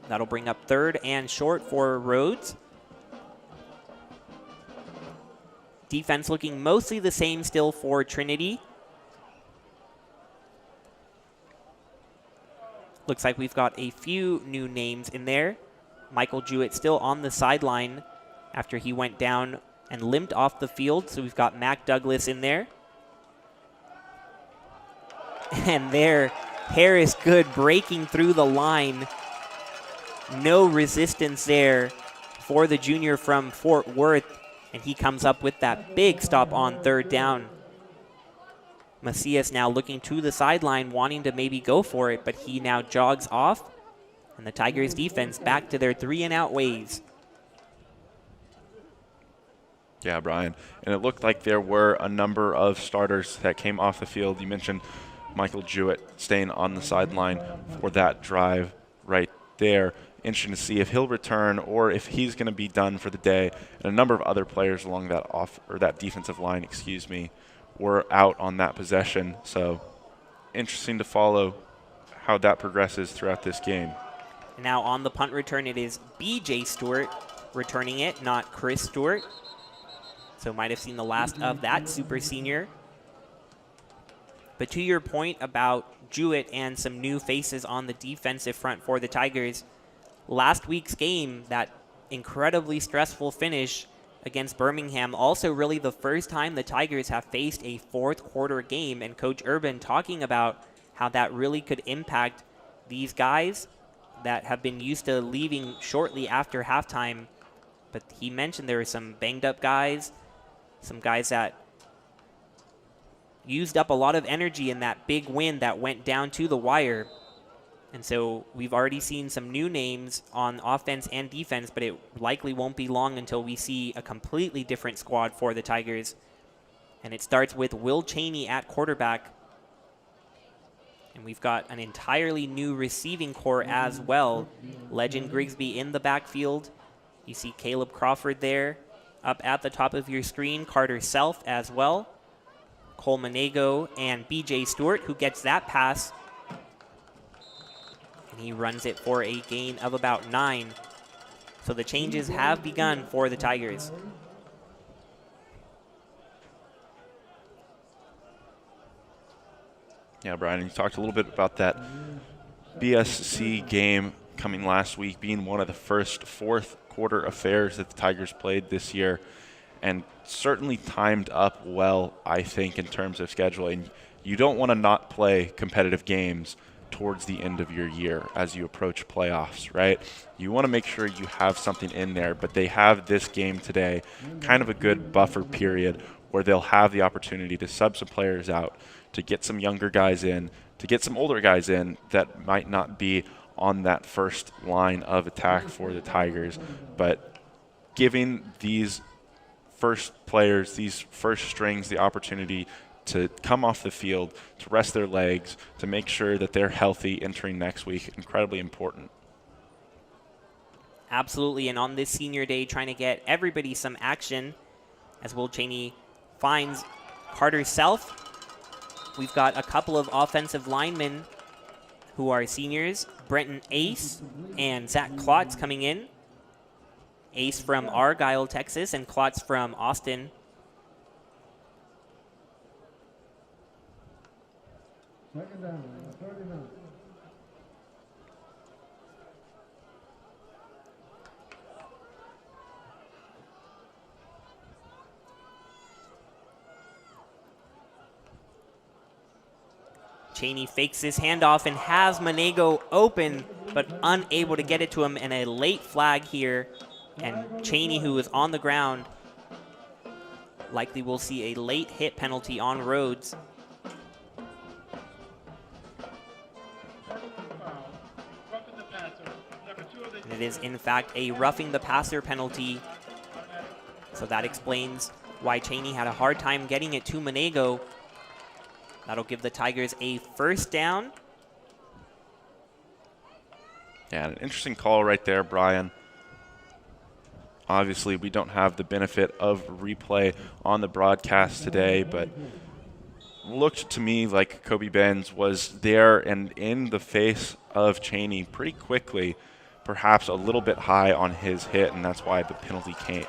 That'll bring up 3rd and short for Rhodes. Defense looking mostly the same still for Trinity. Looks like we've got a few new names in there. Michael Jewett still on the sideline after he went down and limped off the field. So we've got Mac Douglas in there. And there, Harris Good breaking through the line. No resistance there for the junior from Fort Worth. And he comes up with that big stop on 3rd down. Macias now looking to the sideline, wanting to maybe go for it, but he now jogs off. And the Tigers defense back to their 3-and-out ways. Yeah, Brian. And it looked like there were a number of starters that came off the field. You mentioned Michael Jewett staying on the sideline for that drive right there. Interesting to see if he'll return or if he's going to be done for the day. And a number of other players along that defensive line, were out on that possession. So interesting to follow how that progresses throughout this game. Now on the punt return, it is B.J. Stewart returning it, not Chris Stewart. So might have seen the last of that super senior. But to your point about Jewett and some new faces on the defensive front for the Tigers, last week's game, that incredibly stressful finish, against Birmingham. Also really the first time the Tigers have faced a fourth quarter game, and Coach Urban talking about how that really could impact these guys that have been used to leaving shortly after halftime. But he mentioned there were some banged up guys, some guys that used up a lot of energy in that big win that went down to the wire. And so we've already seen some new names on offense and defense, but it likely won't be long until we see a completely different squad for the Tigers. And it starts with Will Cheney at quarterback. And we've got an entirely new receiving corps as well. Legend Grigsby in the backfield. You see Caleb Crawford there up at the top of your screen. Carter Self as well. Cole Manego and BJ Stewart, who gets that pass. And he runs it for a gain of about 9. So the changes have begun for the Tigers. Yeah, Brian, you talked a little bit about that BSC game coming last week being one of the first fourth quarter affairs that the Tigers played this year, and certainly timed up well, I think, in terms of scheduling. You don't want to not play competitive games towards the end of your year as you approach playoffs, right? You want to make sure you have something in there, but they have this game today, kind of a good buffer period where they'll have the opportunity to sub some players out, to get some younger guys in, to get some older guys in that might not be on that first line of attack for the Tigers. But giving these first players, these first strings, the opportunity to come off the field, to rest their legs, to make sure that they're healthy entering next week, incredibly important. Absolutely, and on this senior day, trying to get everybody some action as Will Cheney finds Carter Self. We've got a couple of offensive linemen who are seniors, Brenton Ace and Zach Klotz coming in. Ace from Argyle, Texas, and Klotz from Austin. Second down, 39. Cheney fakes his handoff and has Manego open, but unable to get it to him, and a late flag here. And Cheney, who is on the ground, likely will see a late hit penalty on Rhodes. And it is, in fact, a roughing the passer penalty. So that explains why Cheney had a hard time getting it to Manego. That'll give the Tigers a first down. Yeah, an interesting call right there, Brian. Obviously, we don't have the benefit of replay on the broadcast today, but looked to me like Kobe Benz was there and in the face of Cheney pretty quickly, perhaps a little bit high on his hit, and that's why the penalty came.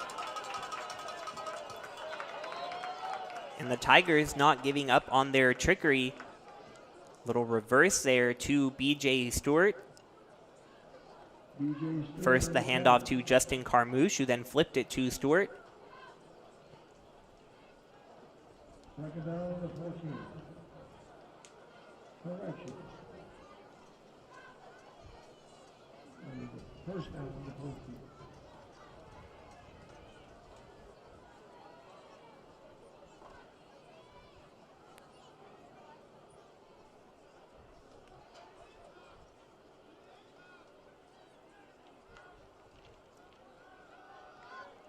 And the Tigers not giving up on their trickery. Little reverse there to BJ Stewart. First the handoff to Justin Carmouche, who then flipped it to Stewart. Second down, 14. Correction. First down, 14.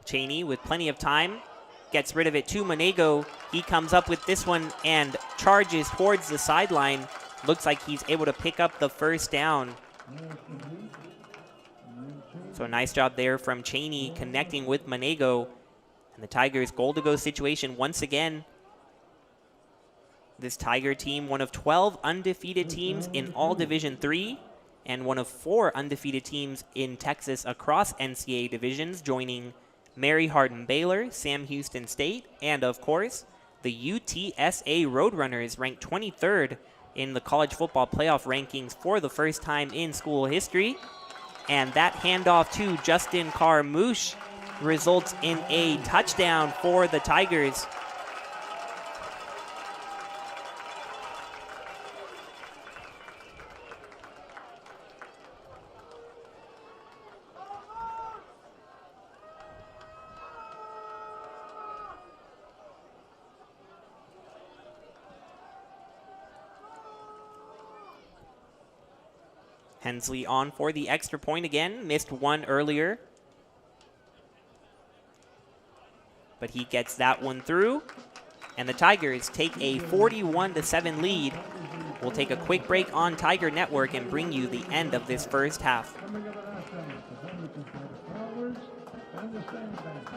Cheney with plenty of time gets rid of it to Manego. He comes up with this one and charges towards the sideline. Looks like he's able to pick up the first down. So a nice job there from Cheney connecting with Manego. And the Tigers' goal-to-go situation once again. This Tiger team, one of 12 undefeated teams in all Division III, and one of 4 undefeated teams in Texas across NCAA divisions, joining Mary Hardin Baylor, Sam Houston State, and of course, the UTSA Roadrunners, ranked 23rd in the college football playoff rankings for the first time in school history. And that handoff to Justin Carmouche results in a touchdown for the Tigers. Hensley on for the extra point again. Missed one earlier, but he gets that one through. And the Tigers take a 41-7 lead. We'll take a quick break on Tiger Network and bring you the end of this first half. Coming up at halftime, the Dominican by the Flowers and the Sandbank.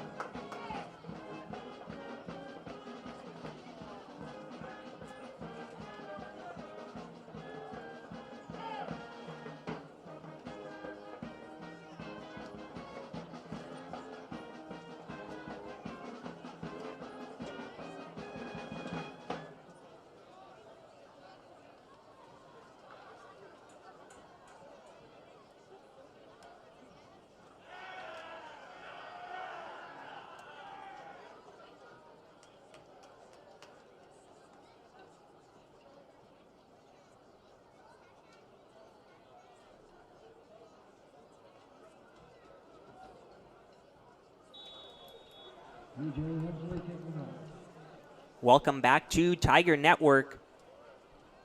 Welcome back to Tiger Network.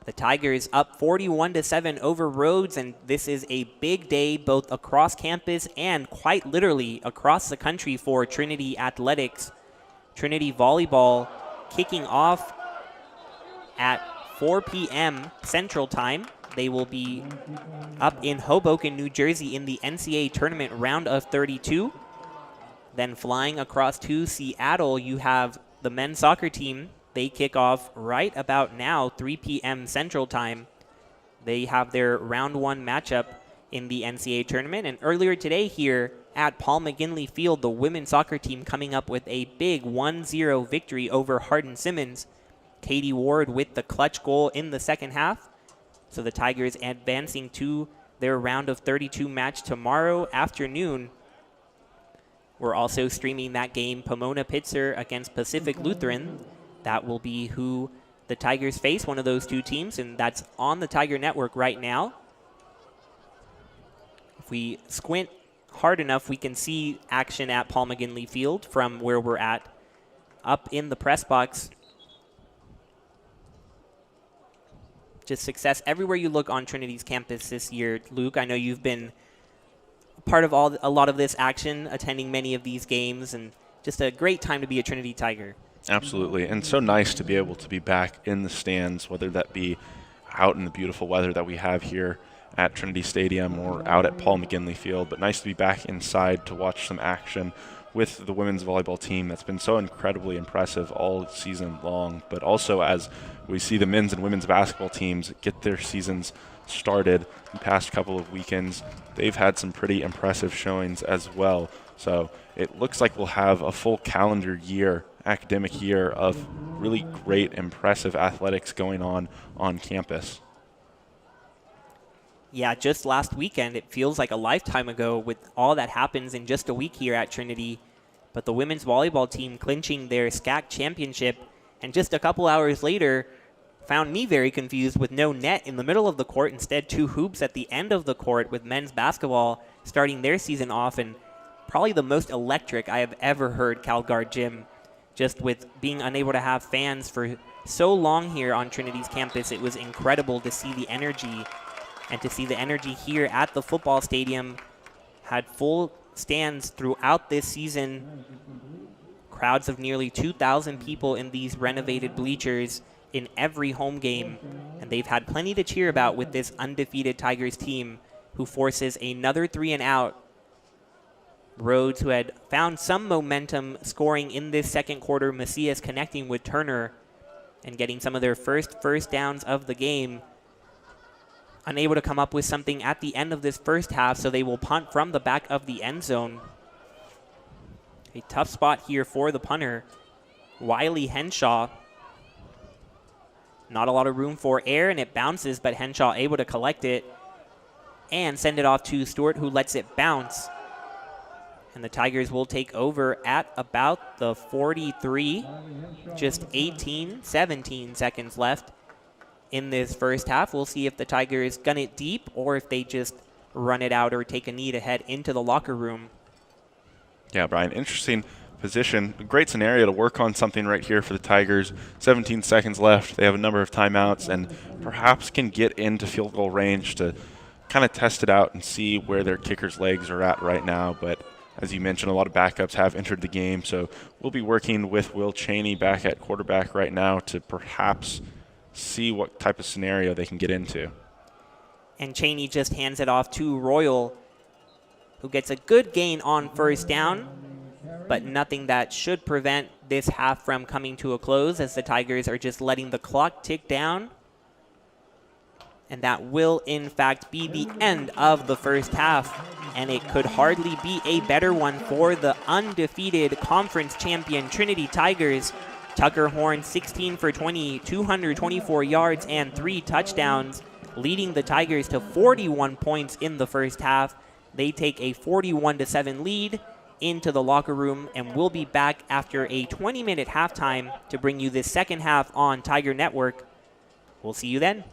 The Tigers up 41-7 over Rhodes, and this is a big day both across campus and quite literally across the country for Trinity Athletics. Trinity Volleyball kicking off at 4 p.m. Central Time. They will be up in Hoboken, New Jersey in the NCAA tournament round of 32. Then flying across to Seattle, you have the men's soccer team. They kick off right about now, 3 p.m. Central Time. They have their round one matchup in the NCAA tournament. And earlier today here at Paul McGinley Field, the women's soccer team coming up with a big 1-0 victory over Hardin-Simmons. Katie Ward with the clutch goal in the second half. So the Tigers advancing to their round of 32 match tomorrow afternoon. We're also streaming that game, Pomona Pitzer against Pacific Lutheran. That will be who the Tigers face, one of those two teams, and that's on the Tiger Network right now. If we squint hard enough, we can see action at Paul McGinley Field from where we're at up in the press box. Just success everywhere you look on Trinity's campus this year. Luke, I know you've been part of a lot of this action, attending many of these games, and just a great time to be a Trinity Tiger. Absolutely, and so nice to be able to be back in the stands, whether that be out in the beautiful weather that we have here at Trinity Stadium or out at Paul McGinley Field, but nice to be back inside to watch some action with the women's volleyball team that's been so incredibly impressive all season long, but also as we see the men's and women's basketball teams get their seasons started the past couple of weekends. They've had some pretty impressive showings as well. So it looks like we'll have a full calendar year, academic year, of really great, impressive athletics going on campus. Yeah, just last weekend, it feels like a lifetime ago with all that happens in just a week here at Trinity. But the women's volleyball team clinching their SCAC championship, and just a couple hours later, found me very confused with no net in the middle of the court. Instead, two hoops at the end of the court with men's basketball starting their season off, and probably the most electric I have ever heard CalGuard Gym. Just with being unable to have fans for so long here on Trinity's campus, it was incredible to see the energy, and to see the energy here at the football stadium. Had full stands throughout this season. Crowds of nearly 2,000 people in these renovated bleachers in every home game, and they've had plenty to cheer about with this undefeated Tigers team who forces another 3-and-out. Rhodes, who had found some momentum scoring in this second quarter, Macias connecting with Turner and getting some of their first downs of the game, unable to come up with something at the end of this first half, so they will punt from the back of the end zone. A tough spot here for the punter, Wiley Henshaw. Not a lot of room for air, and it bounces, but Henshaw able to collect it and send it off to Stewart, who lets it bounce. And the Tigers will take over at about the 43. Just 17 seconds left in this first half. We'll see if the Tigers gun it deep or if they just run it out or take a knee to head into the locker room. Yeah, Brian, interesting position. A great scenario to work on something right here for the Tigers. 17 seconds left. They have a number of timeouts and perhaps can get into field goal range to kind of test it out and see where their kicker's legs are at right now. But as you mentioned, a lot of backups have entered the game, so we'll be working with Will Cheney back at quarterback right now to perhaps see what type of scenario they can get into. And Cheney just hands it off to Royal, who gets a good gain on first down, but nothing that should prevent this half from coming to a close as the Tigers are just letting the clock tick down. And that will, in fact, be the end of the first half. And it could hardly be a better one for the undefeated conference champion Trinity Tigers. Tucker Horn, 16 for 20, 224 yards and 3 touchdowns, leading the Tigers to 41 points in the first half. They take a 41-7 lead into the locker room, and we'll be back after a 20-minute halftime to bring you this second half on Tiger Network. We'll see you then.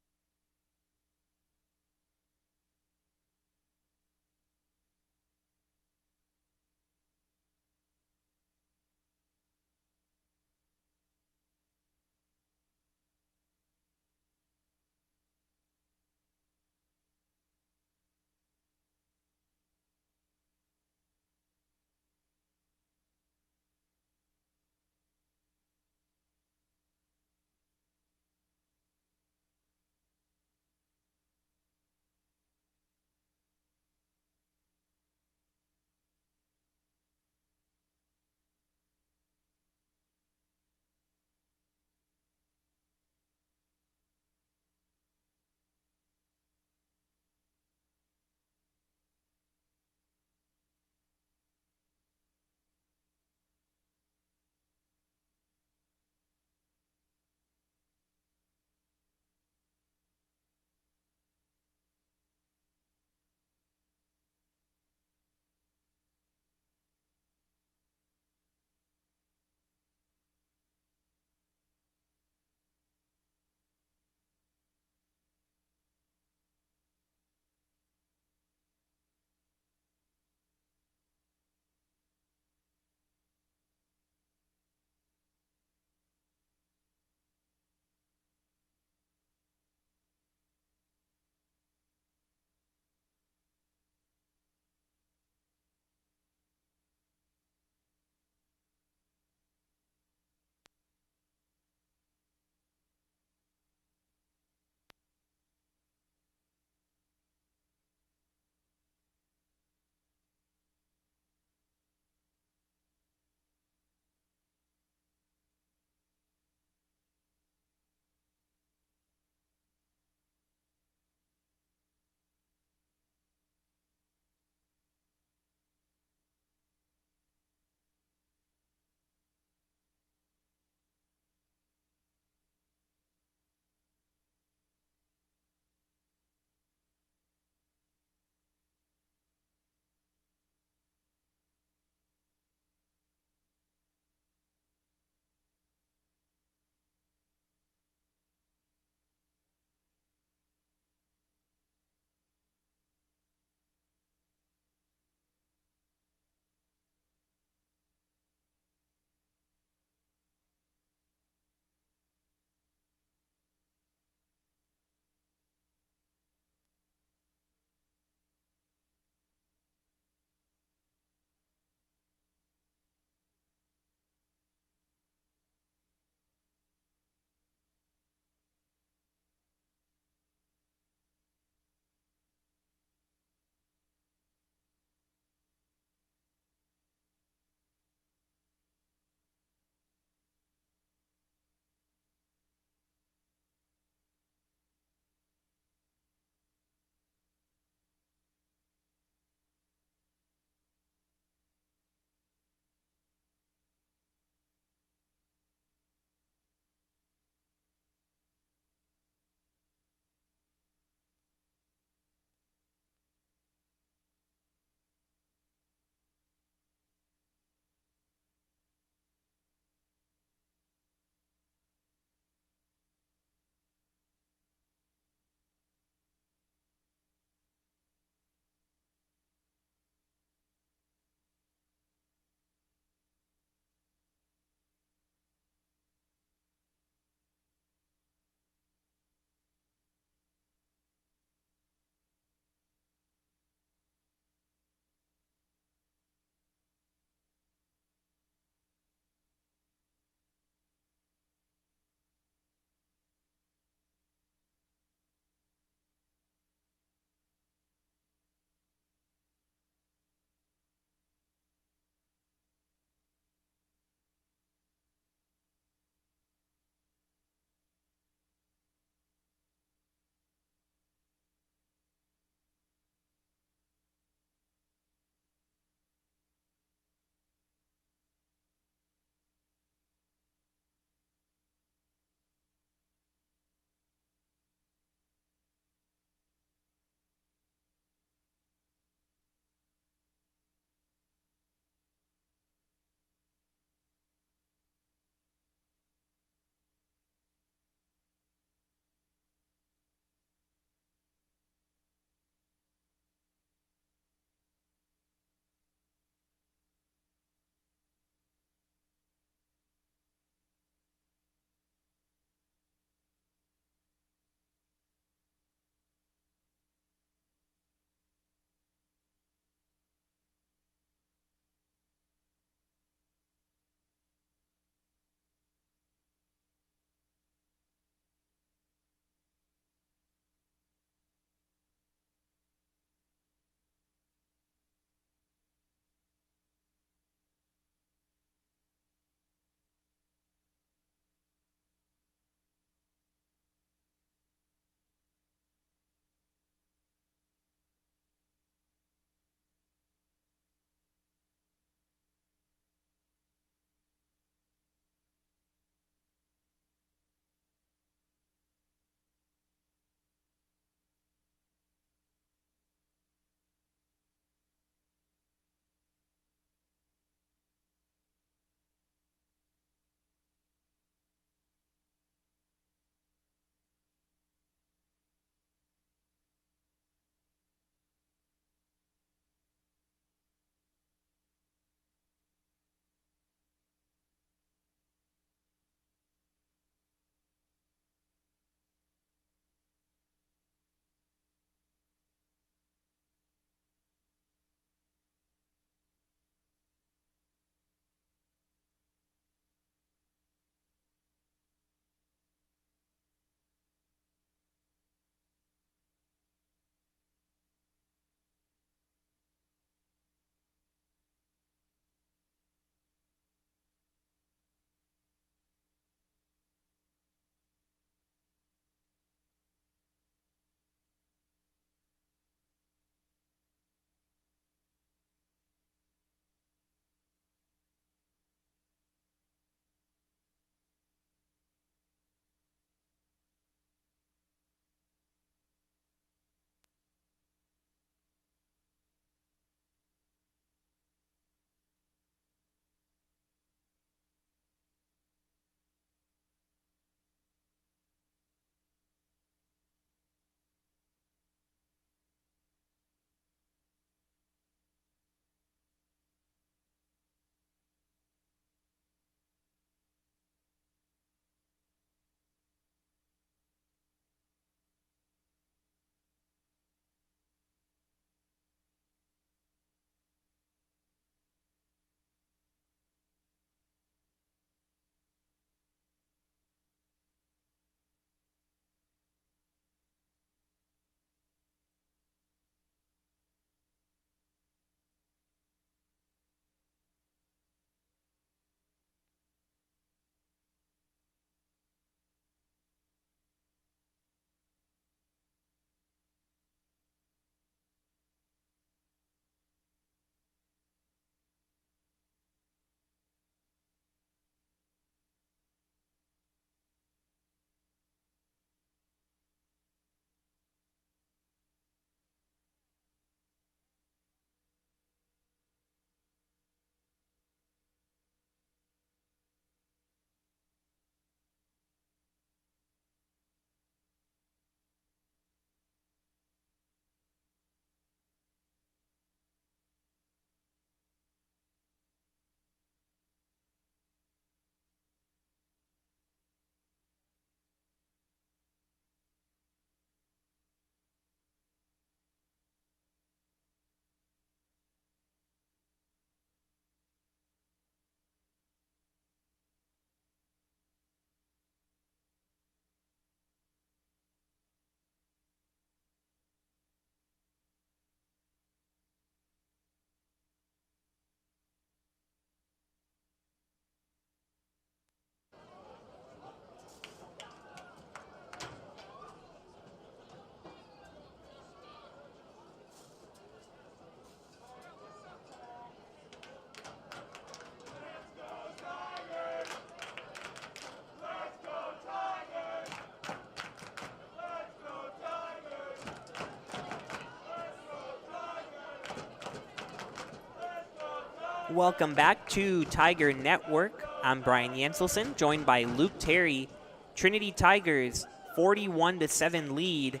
Welcome back to Tiger Network. I'm Brian Yanselson, joined by Luke Terry. Trinity Tigers 41-7 lead.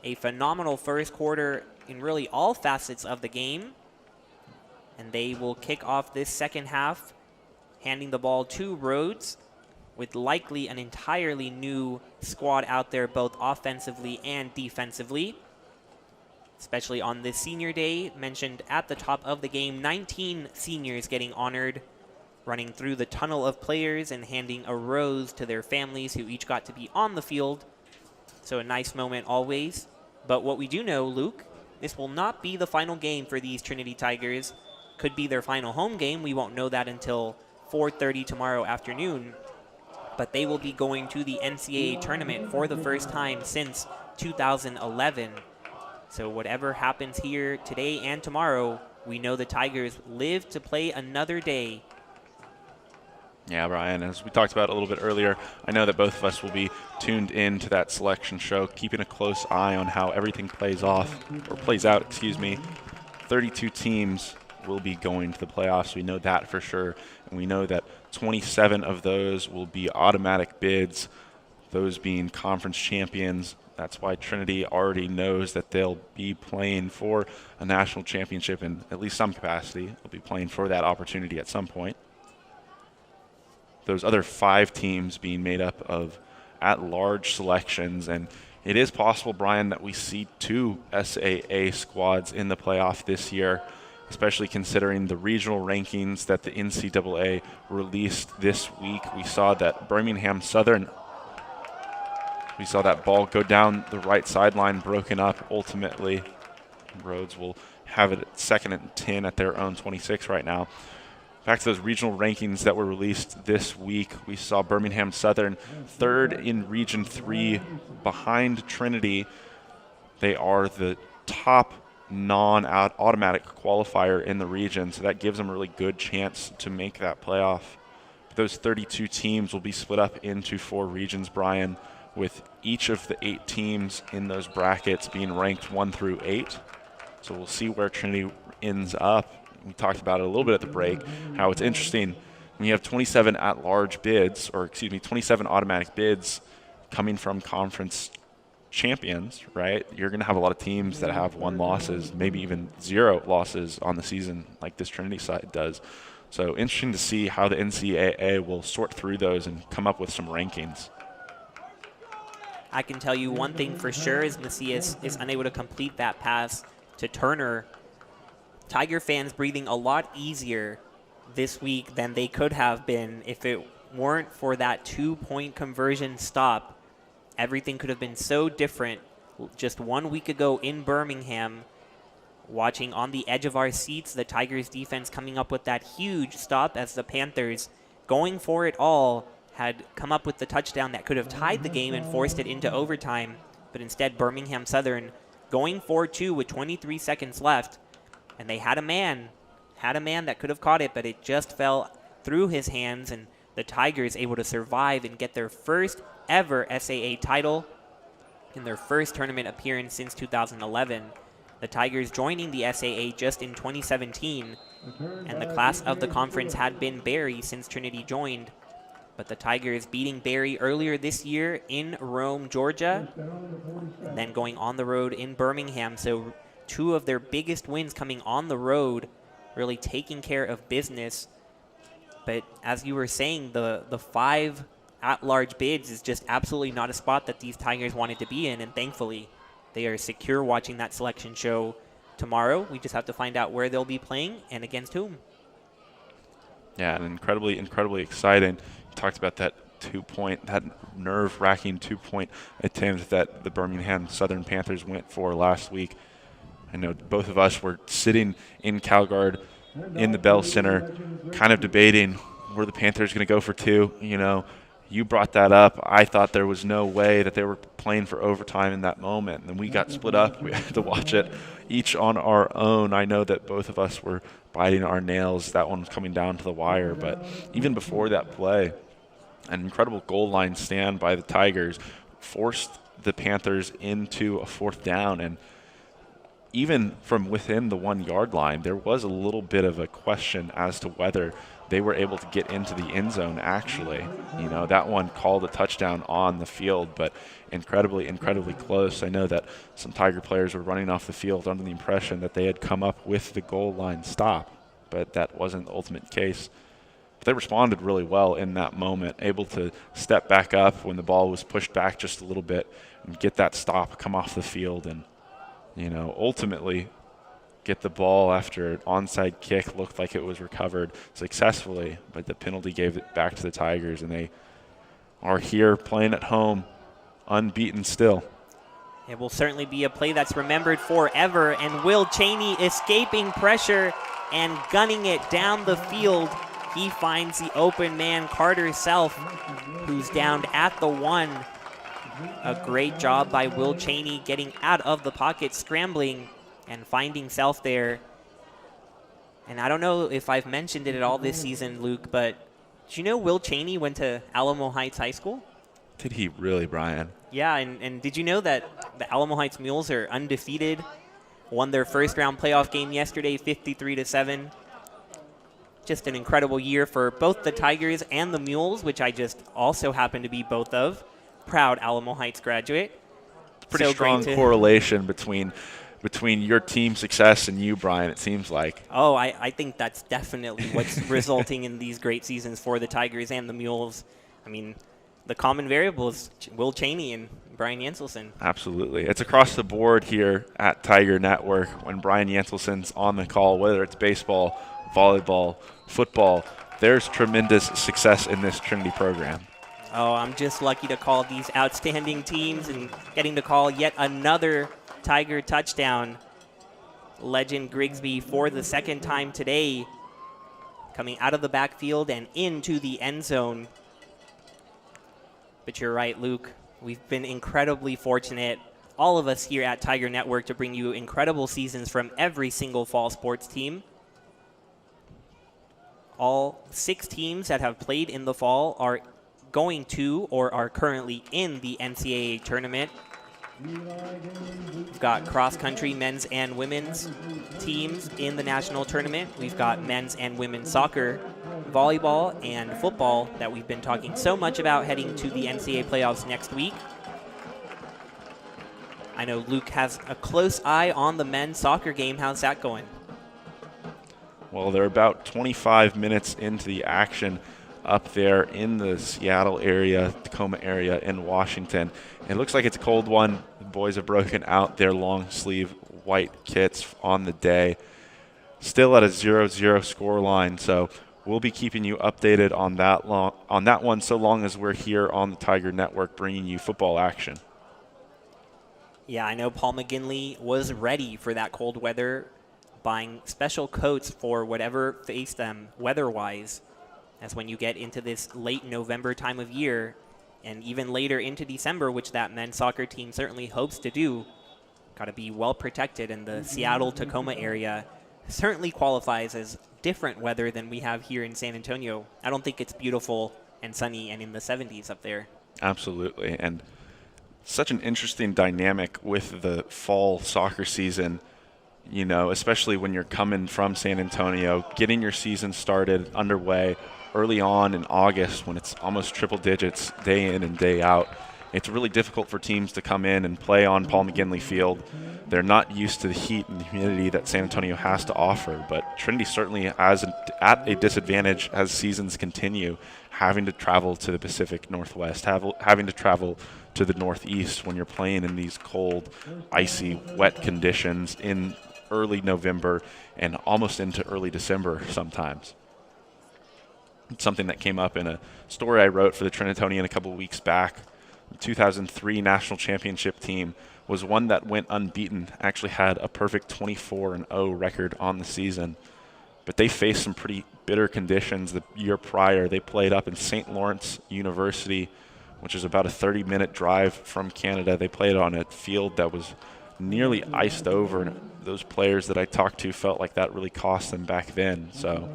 A phenomenal first quarter in really all facets of the game. And they will kick off this second half, handing the ball to Rhodes, with likely an entirely new squad out there, both offensively and defensively. Especially on this senior day, mentioned at the top of the game, 19 seniors getting honored, running through the tunnel of players and handing a rose to their families who each got to be on the field. So a nice moment always. But what we do know, Luke, this will not be the final game for these Trinity Tigers. Could be their final home game. We won't know that until 4:30 tomorrow afternoon. But they will be going to the NCAA tournament for the first time since 2011. So whatever happens here today and tomorrow, we know the Tigers live to play another day. Yeah, Brian, as we talked about a little bit earlier, I know that both of us will be tuned in to that selection show, keeping a close eye on how everything plays out, 32 teams will be going to the playoffs. We know that for sure. And we know that 27 of those will be automatic bids, those being conference champions. That's why Trinity already knows that they'll be playing for a national championship in at least some capacity. They'll be playing for that opportunity at some point. Those other 5 teams being made up of at-large selections. And it is possible, Brian, that we see 2 SAA squads in the playoff this year, especially considering the regional rankings that the NCAA released this week. We saw that Birmingham Southern, we saw that ball go down the right sideline, broken up ultimately. Rhodes will have it at 2nd and 10 at their own 26 right now. Back to those regional rankings that were released this week, we saw Birmingham Southern 3rd in Region 3 behind Trinity. They are the top non-automatic qualifier in the region, so that gives them a really good chance to make that playoff. Those 32 teams will be split up into 4 regions, Brian, with each of the 8 teams in those brackets being ranked 1 through 8. So we'll see where Trinity ends up. We talked about it a little bit at the break, how it's interesting when you have 27 at-large bids, 27 automatic bids coming from conference champions, right? You're going to have a lot of teams that have 1 losses, maybe even 0 losses on the season like this Trinity side does. So interesting to see how the NCAA will sort through those and come up with some rankings. I can tell you one thing for sure is Macias is unable to complete that pass to Turner. Tiger fans breathing a lot easier this week than they could have been if it weren't for that 2-point conversion stop. Everything could have been so different just 1 week ago in Birmingham. Watching on the edge of our seats, the Tigers defense coming up with that huge stop as the Panthers, going for it all, had come up with the touchdown that could have tied the game and forced it into overtime. But instead, Birmingham Southern going 4-2 with 23 seconds left. And they had a man that could have caught it, but it just fell through his hands. And the Tigers able to survive and get their first ever SAA title in their first tournament appearance since 2011. The Tigers joining the SAA just in 2017. And the class of the conference had been Barry since Trinity joined. But the Tigers beating Barry earlier this year in Rome, Georgia, and then going on the road in Birmingham. So 2 of their biggest wins coming on the road, really taking care of business. But as you were saying, the 5 at-large bids is just absolutely not a spot that these Tigers wanted to be in, and thankfully they are secure watching that selection show tomorrow. We just have to find out where they'll be playing and against whom. Yeah, and incredibly exciting. You talked about that that nerve-wracking 2-point attempt that the Birmingham Southern Panthers went for last week. I know both of us were sitting in Calgard in the Bell Center kind of debating, were the Panthers going to go for 2? You know, you brought that up. I thought there was no way that they were playing for overtime in that moment. And then we got split up. We had to watch it each on our own. I know that both of us were biting our nails. That one was coming down to the wire. But even before that play, an incredible goal line stand by the Tigers forced the Panthers into a 4th down. And even from within the 1 yard line, there was a little bit of a question as to whether they were able to get into the end zone actually. You know, that one called a touchdown on the field, but incredibly close. I know that some Tiger players were running off the field under the impression that they had come up with the goal line stop, but that wasn't the ultimate case. But they responded really well in that moment, able to step back up when the ball was pushed back just a little bit and get that stop, come off the field, and, you know, ultimately get the ball after an onside kick looked like it was recovered successfully, but the penalty gave it back to the Tigers, and they are here playing at home, unbeaten still. It will certainly be a play that's remembered forever, and Will Cheney escaping pressure and gunning it down the field. He finds the open man, Carter Self, who's downed at the 1. A great job by Will Cheney getting out of the pocket, scrambling, and finding Self there. And I don't know if I've mentioned it at all this season, Luke, but did you know Will Cheney went to Alamo Heights High School? Did he really, Brian? Yeah, and did you know that the Alamo Heights Mules are undefeated? Won their first round playoff game yesterday, 53-7. Just an incredible year for both the Tigers and the Mules, which I just also happen to be both of. Proud Alamo Heights graduate. Pretty strong correlation between your team success and you, Brian, it seems like. Oh, I think that's definitely what's resulting in these great seasons for the Tigers and the Mules. I mean, the common variable is Will Cheney and Brian Jenselson. Absolutely. It's across the board here at Tiger Network when Brian Jenselson's on the call, whether it's baseball, volleyball, football. There's tremendous success in this Trinity program. Oh, I'm just lucky to call these outstanding teams and getting to call yet another Tiger touchdown. Legend Grigsby for the second time today, coming out of the backfield and into the end zone. But you're right, Luke. We've been incredibly fortunate, all of us here at Tiger Network, to bring you incredible seasons from every single fall sports team. All 6 teams that have played in the fall are going to or are currently in the NCAA tournament. We've got cross-country men's and women's teams in the national tournament. We've got men's and women's soccer, volleyball, and football that we've been talking so much about heading to the NCAA playoffs next week. I know Luke has a close eye on the men's soccer game. How's that going? Well, they're about 25 minutes into the action up there in the Seattle area, Tacoma area in Washington. It looks like it's a cold one. The boys have broken out their long sleeve white kits on the day. Still at a 0-0 score line, so we'll be keeping you updated on that one so long as we're here on the Tiger Network bringing you football action. Yeah, I know Paul McGinley was ready for that cold weather, buying special coats for whatever faced them weather-wise. As when you get into this late November time of year and even later into December, which that men's soccer team certainly hopes to do, got to be well protected, and the Seattle-Tacoma area certainly qualifies as different weather than we have here in San Antonio. I don't think it's beautiful and sunny and in the 70s up there. Absolutely, and such an interesting dynamic with the fall soccer season, you know, especially when you're coming from San Antonio, getting your season started, underway early on in August when it's almost triple digits day in and day out. It's really difficult for teams to come in and play on Paul McGinley Field. They're not used to the heat and the humidity that San Antonio has to offer, but Trinity certainly at a disadvantage as seasons continue, having to travel to the Pacific Northwest, having to travel to the Northeast when you're playing in these cold, icy, wet conditions in early November and almost into early December sometimes. It's something that came up in a story I wrote for the Trinitonian a couple of weeks back. The 2003 national championship team was one that went unbeaten, actually had a perfect 24-0 record on the season. But they faced some pretty bitter conditions the year prior. They played up in St. Lawrence University, which is about a 30-minute drive from Canada. They played on a field that was nearly iced over, and those players that I talked to felt like that really cost them back then. So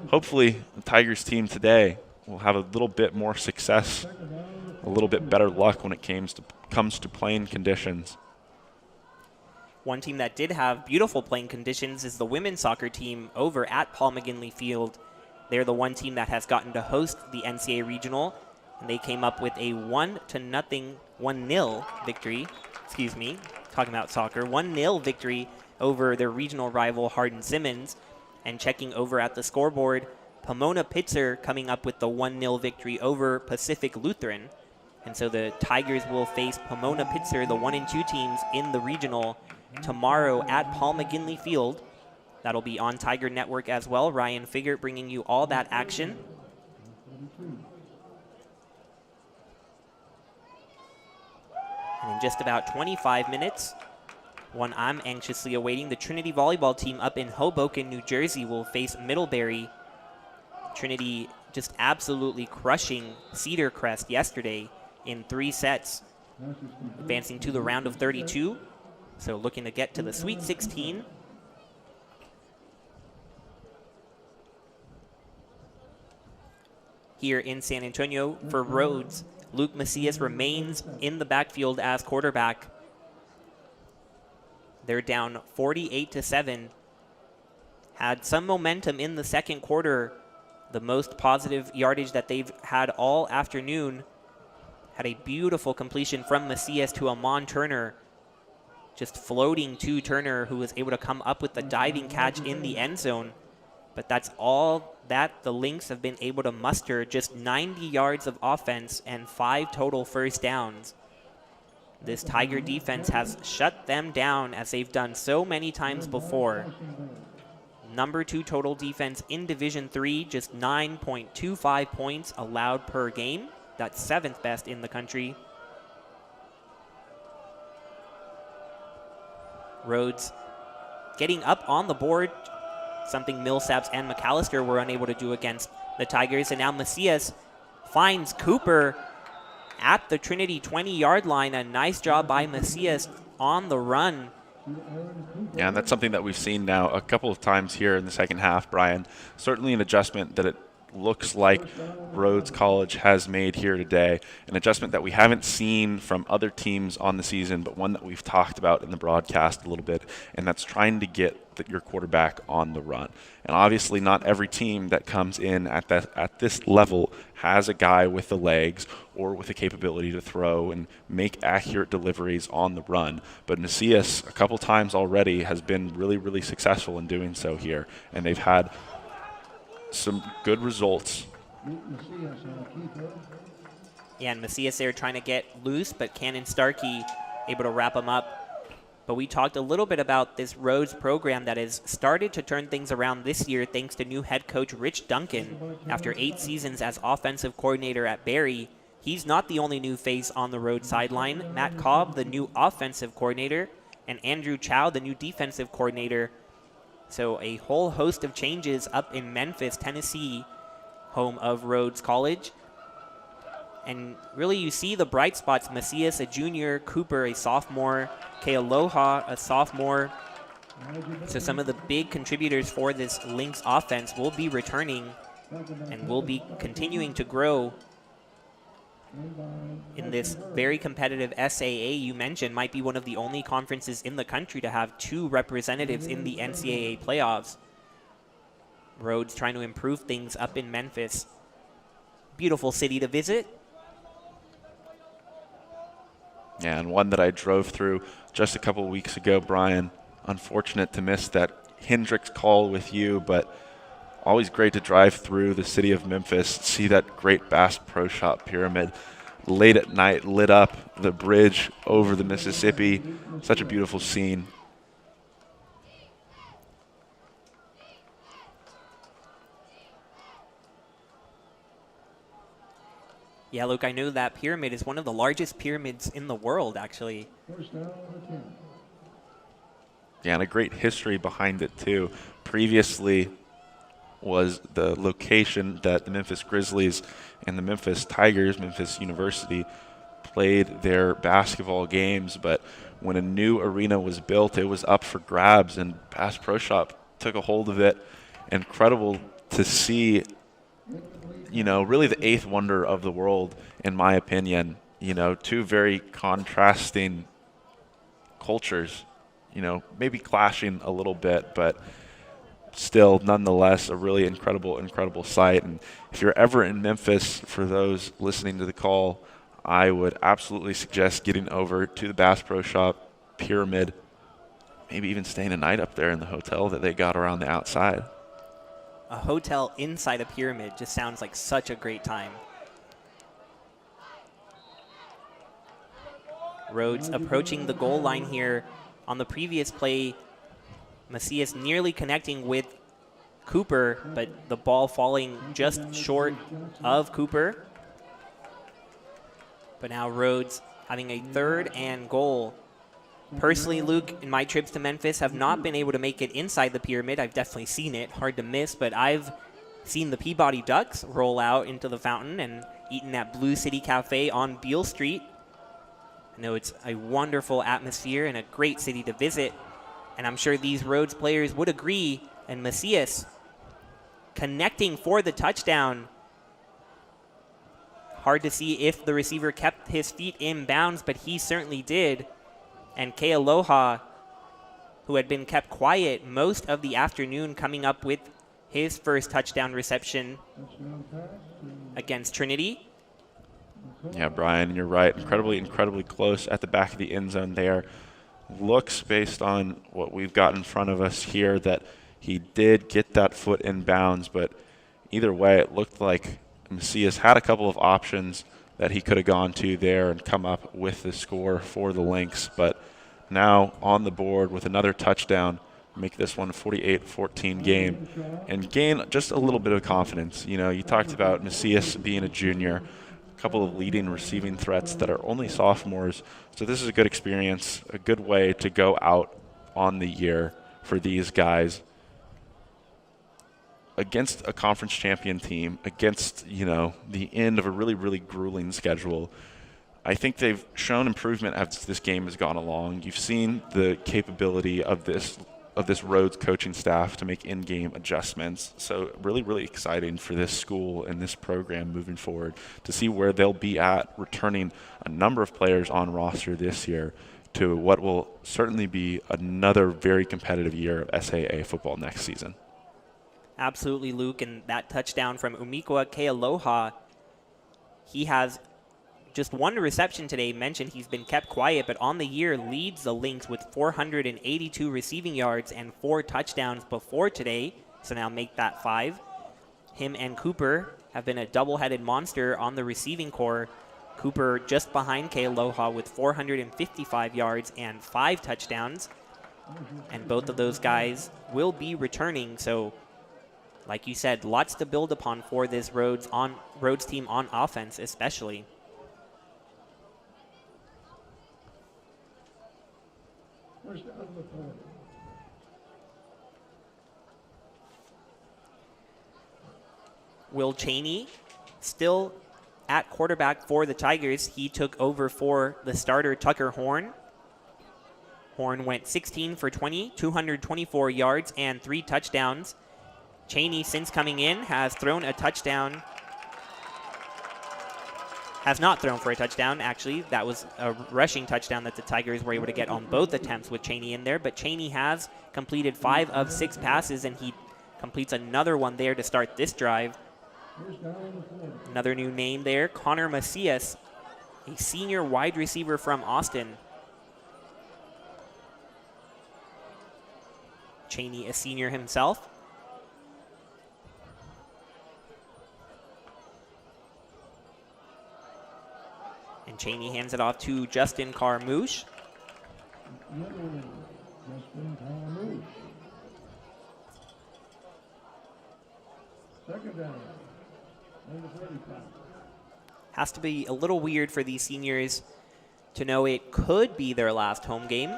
hopefully the Tigers team today will have a little bit more success, a little bit better luck when it comes to playing conditions. One team that did have beautiful playing conditions is the women's soccer team over at Paul McGinley Field. They're the one team that has gotten to host the NCAA Regional, and they came up with a 1-0 victory. Excuse me, talking about soccer. 1-0 victory over their regional rival Hardin-Simmons. And checking over at the scoreboard, Pomona Pitzer coming up with the 1-0 victory over Pacific Lutheran. And so the Tigers will face Pomona Pitzer, the 1 and 2 teams in the regional, tomorrow at Paul McGinley Field. That'll be on Tiger Network as well. Ryan Figert bringing you all that action. And in just about 25 minutes, one I'm anxiously awaiting, the Trinity volleyball team up in Hoboken, New Jersey will face Middlebury. Trinity just absolutely crushing Cedar Crest yesterday in 3 sets, advancing to the round of 32. So looking to get to the Sweet 16. Here in San Antonio for Rhodes, Luke Macias remains in the backfield as quarterback. They're down 48-7. Had some momentum in the second quarter, the most positive yardage that they've had all afternoon. Had a beautiful completion from Macias to Amon Turner, just floating to Turner, who was able to come up with the diving catch in the end zone. But that's all that the Lynx have been able to muster, just 90 yards of offense and 5 total first downs. This Tiger defense has shut them down as they've done so many times before. Number 2 total defense in Division III, just 9.25 points allowed per game. That's 7th best in the country. Rhodes getting up on the board, something Millsaps and McAllister were unable to do against the Tigers. And now Macias finds Cooper at the Trinity 20-yard line. A nice job by Macias on the run. Yeah, and that's something that we've seen now a couple of times here in the second half, Brian. Certainly an adjustment that it looks like Rhodes College has made here today, an adjustment that we haven't seen from other teams on the season, but one that we've talked about in the broadcast a little bit, and that's trying to get your quarterback on the run. And obviously not every team that comes in at this level has a guy with the legs or with the capability to throw and make accurate deliveries on the run. But Macias, a couple times already, has been really, really successful in doing so here, and they've had some good results. Yeah, and Macias there trying to get loose, but Cannon Starkey able to wrap him up. But we talked a little bit about this Rhodes program that has started to turn things around this year thanks to new head coach Rich Duncan. After 8 seasons as offensive coordinator at Barry, he's not the only new face on the Rhodes sideline. Matt Cobb, the new offensive coordinator, and Andrew Chow, the new defensive coordinator. So a whole host of changes up in Memphis, Tennessee, home of Rhodes College. And really you see the bright spots. Macias, a junior, Cooper, a sophomore, Kealoha, a sophomore. So some of the big contributors for this Lynx offense will be returning and will be continuing to grow in this very competitive SAA. You mentioned might be one of the only conferences in the country to have 2 representatives in the NCAA playoffs. Rhodes trying to improve things up in Memphis. Beautiful city to visit. Yeah, and one that I drove through just a couple of weeks ago, Brian. Unfortunate to miss that Hendricks call with you, but always great to drive through the city of Memphis, see that great Bass Pro Shop pyramid late at night, lit up, the bridge over the Mississippi. Such a beautiful scene. Yeah, Luke, I know that pyramid is one of the largest pyramids in the world, actually. Yeah, and a great history behind it, too. Previously was the location that the Memphis Grizzlies and the Memphis Tigers, Memphis University, played their basketball games. But when a new arena was built, it was up for grabs, and Bass Pro Shop took a hold of it. Incredible to see, you know, really the 8th wonder of the world, in my opinion. You know, 2 very contrasting cultures maybe clashing a little bit, but still, nonetheless, a really incredible sight. And if you're ever in Memphis, for those listening to the call, I would absolutely suggest getting over to the Bass Pro Shop Pyramid, maybe even staying a night up there in the hotel that they got around the outside. A hotel inside a pyramid just sounds like such a great time. Rhodes approaching the goal line here. On the previous play, Macias nearly connecting with Cooper, but the ball falling just short of Cooper. But now Rhodes having a 3rd and goal. Personally, Luke, in my trips to Memphis, have not been able to make it inside the pyramid. I've definitely seen it, hard to miss, but I've seen the Peabody Ducks roll out into the fountain and eaten at Blue City Cafe on Beale Street. I know it's a wonderful atmosphere and a great city to visit, and I'm sure these Rhodes players would agree. And Macias connecting for the touchdown. Hard to see if the receiver kept his feet in bounds, but he certainly did. And Kealoha, who had been kept quiet most of the afternoon, coming up with his first touchdown reception against Trinity. Yeah, Brian, you're right. Incredibly close at the back of the end zone there. Looks, based on what we've got in front of us here, that he did get that foot in bounds, but either way, it looked like Macias had a couple of options that he could have gone to there and come up with the score for the Lynx. But now on the board with another touchdown, make this one a 48-14 game and gain just a little bit of confidence. You talked about Macias being a junior, a couple of leading receiving threats that are only sophomores. So this is a good experience, a good way to go out on the year for these guys against a conference champion team, against, the end of a really grueling schedule. I think they've shown improvement as this game has gone along. You've seen the capability of this Rhodes coaching staff to make in-game adjustments. So really exciting for this school and this program moving forward to see where they'll be at, returning a number of players on roster this year to what will certainly be another very competitive year of SAA football next season. Absolutely, Luke, and that touchdown from Umikwa Kealoha, he has just one reception today. Mentioned he's been kept quiet, but on the year leads the Lynx with 482 receiving yards and 4 touchdowns before today, so now make that 5. Him and Cooper have been a double-headed monster on the receiving core. Cooper just behind Kealoha with 455 yards and 5 touchdowns, and both of those guys will be returning, so like you said, lots to build upon for this Rhodes team on offense especially. First down to the 40. Will Cheney still at quarterback for the Tigers. He took over for the starter Tucker Horn. Horn went 16 for 20, 224 yards and 3 touchdowns. Cheney, since coming in, has thrown a touchdown. Has not thrown for a touchdown, actually. That was a rushing touchdown that the Tigers were able to get on both attempts with Cheney in there. But Cheney has completed 5 of 6 passes, and he completes another one there to start this drive. Another new name there, Connor Macias, a senior wide receiver from Austin. Cheney, a senior himself. And Cheney hands it off to Justin Carmouche. Second down. Number 45. Has to be a little weird for these seniors to know it could be their last home game,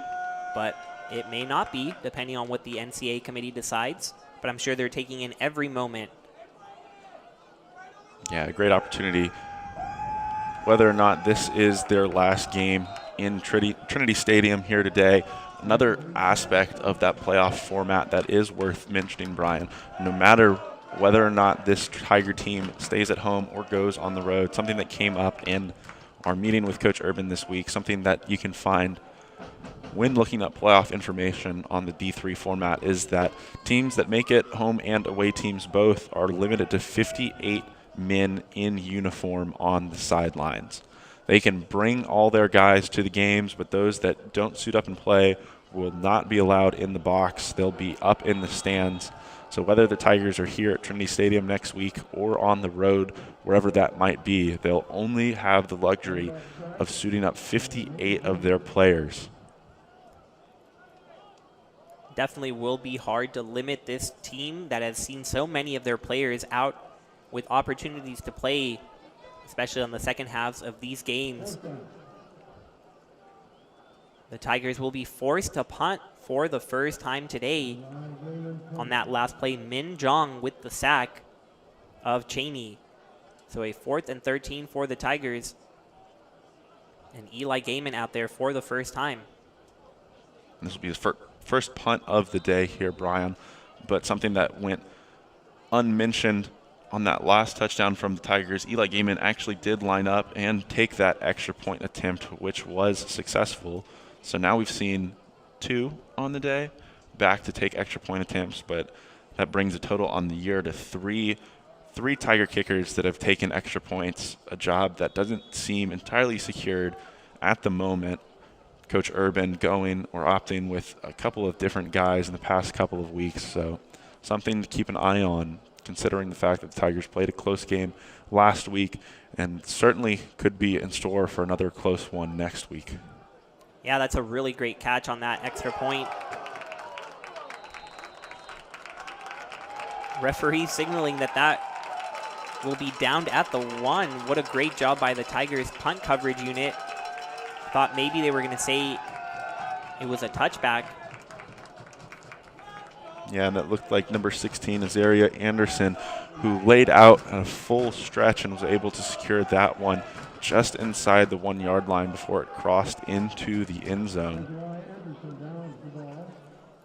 but it may not be, depending on what the NCAA committee decides. But I'm sure they're taking in every moment. Yeah, a great opportunity. Whether or not this is their last game in Trinity Stadium here today, another aspect of that playoff format that is worth mentioning, Brian. No matter whether or not this Tiger team stays at home or goes on the road, something that came up in our meeting with Coach Urban this week, something that you can find when looking up playoff information on the D3 format is that teams that make it, home and away teams both, are limited to 58 men in uniform on the sidelines. They can bring all their guys to the games, but those that don't suit up and play will not be allowed in the box. They'll be up in the stands. So whether the Tigers are here at Trinity Stadium next week or on the road, wherever that might be, they'll only have the luxury of suiting up 58 of their players. Definitely will be hard to limit this team that has seen so many of their players out with opportunities to play, especially on the second halves of these games. The Tigers will be forced to punt for the first time today. On that last play, Min Jong with the sack of Cheney. So a 4th and 13 for the Tigers. And Eli Gaiman out there for the first time. This will be his first punt of the day here, Brian, but something that went unmentioned on that last touchdown from the Tigers. Eli Gaiman actually did line up and take that extra point attempt, which was successful. So now we've seen 2 on the day, back to take extra point attempts, but that brings the total on the year to 3 Tiger kickers that have taken extra points, a job that doesn't seem entirely secured at the moment. Coach Urban going or opting with a couple of different guys in the past couple of weeks, so something to keep an eye on, considering the fact that the Tigers played a close game last week and certainly could be in store for another close one next week. Yeah, that's a really great catch on that extra point. Referee signaling that will be downed at the 1. What a great job by the Tigers punt coverage unit. Thought maybe they were going to say it was a touchback. Yeah, and it looked like number 16, Azaria Anderson, who laid out a full stretch and was able to secure that one just inside the 1-yard line before it crossed into the end zone.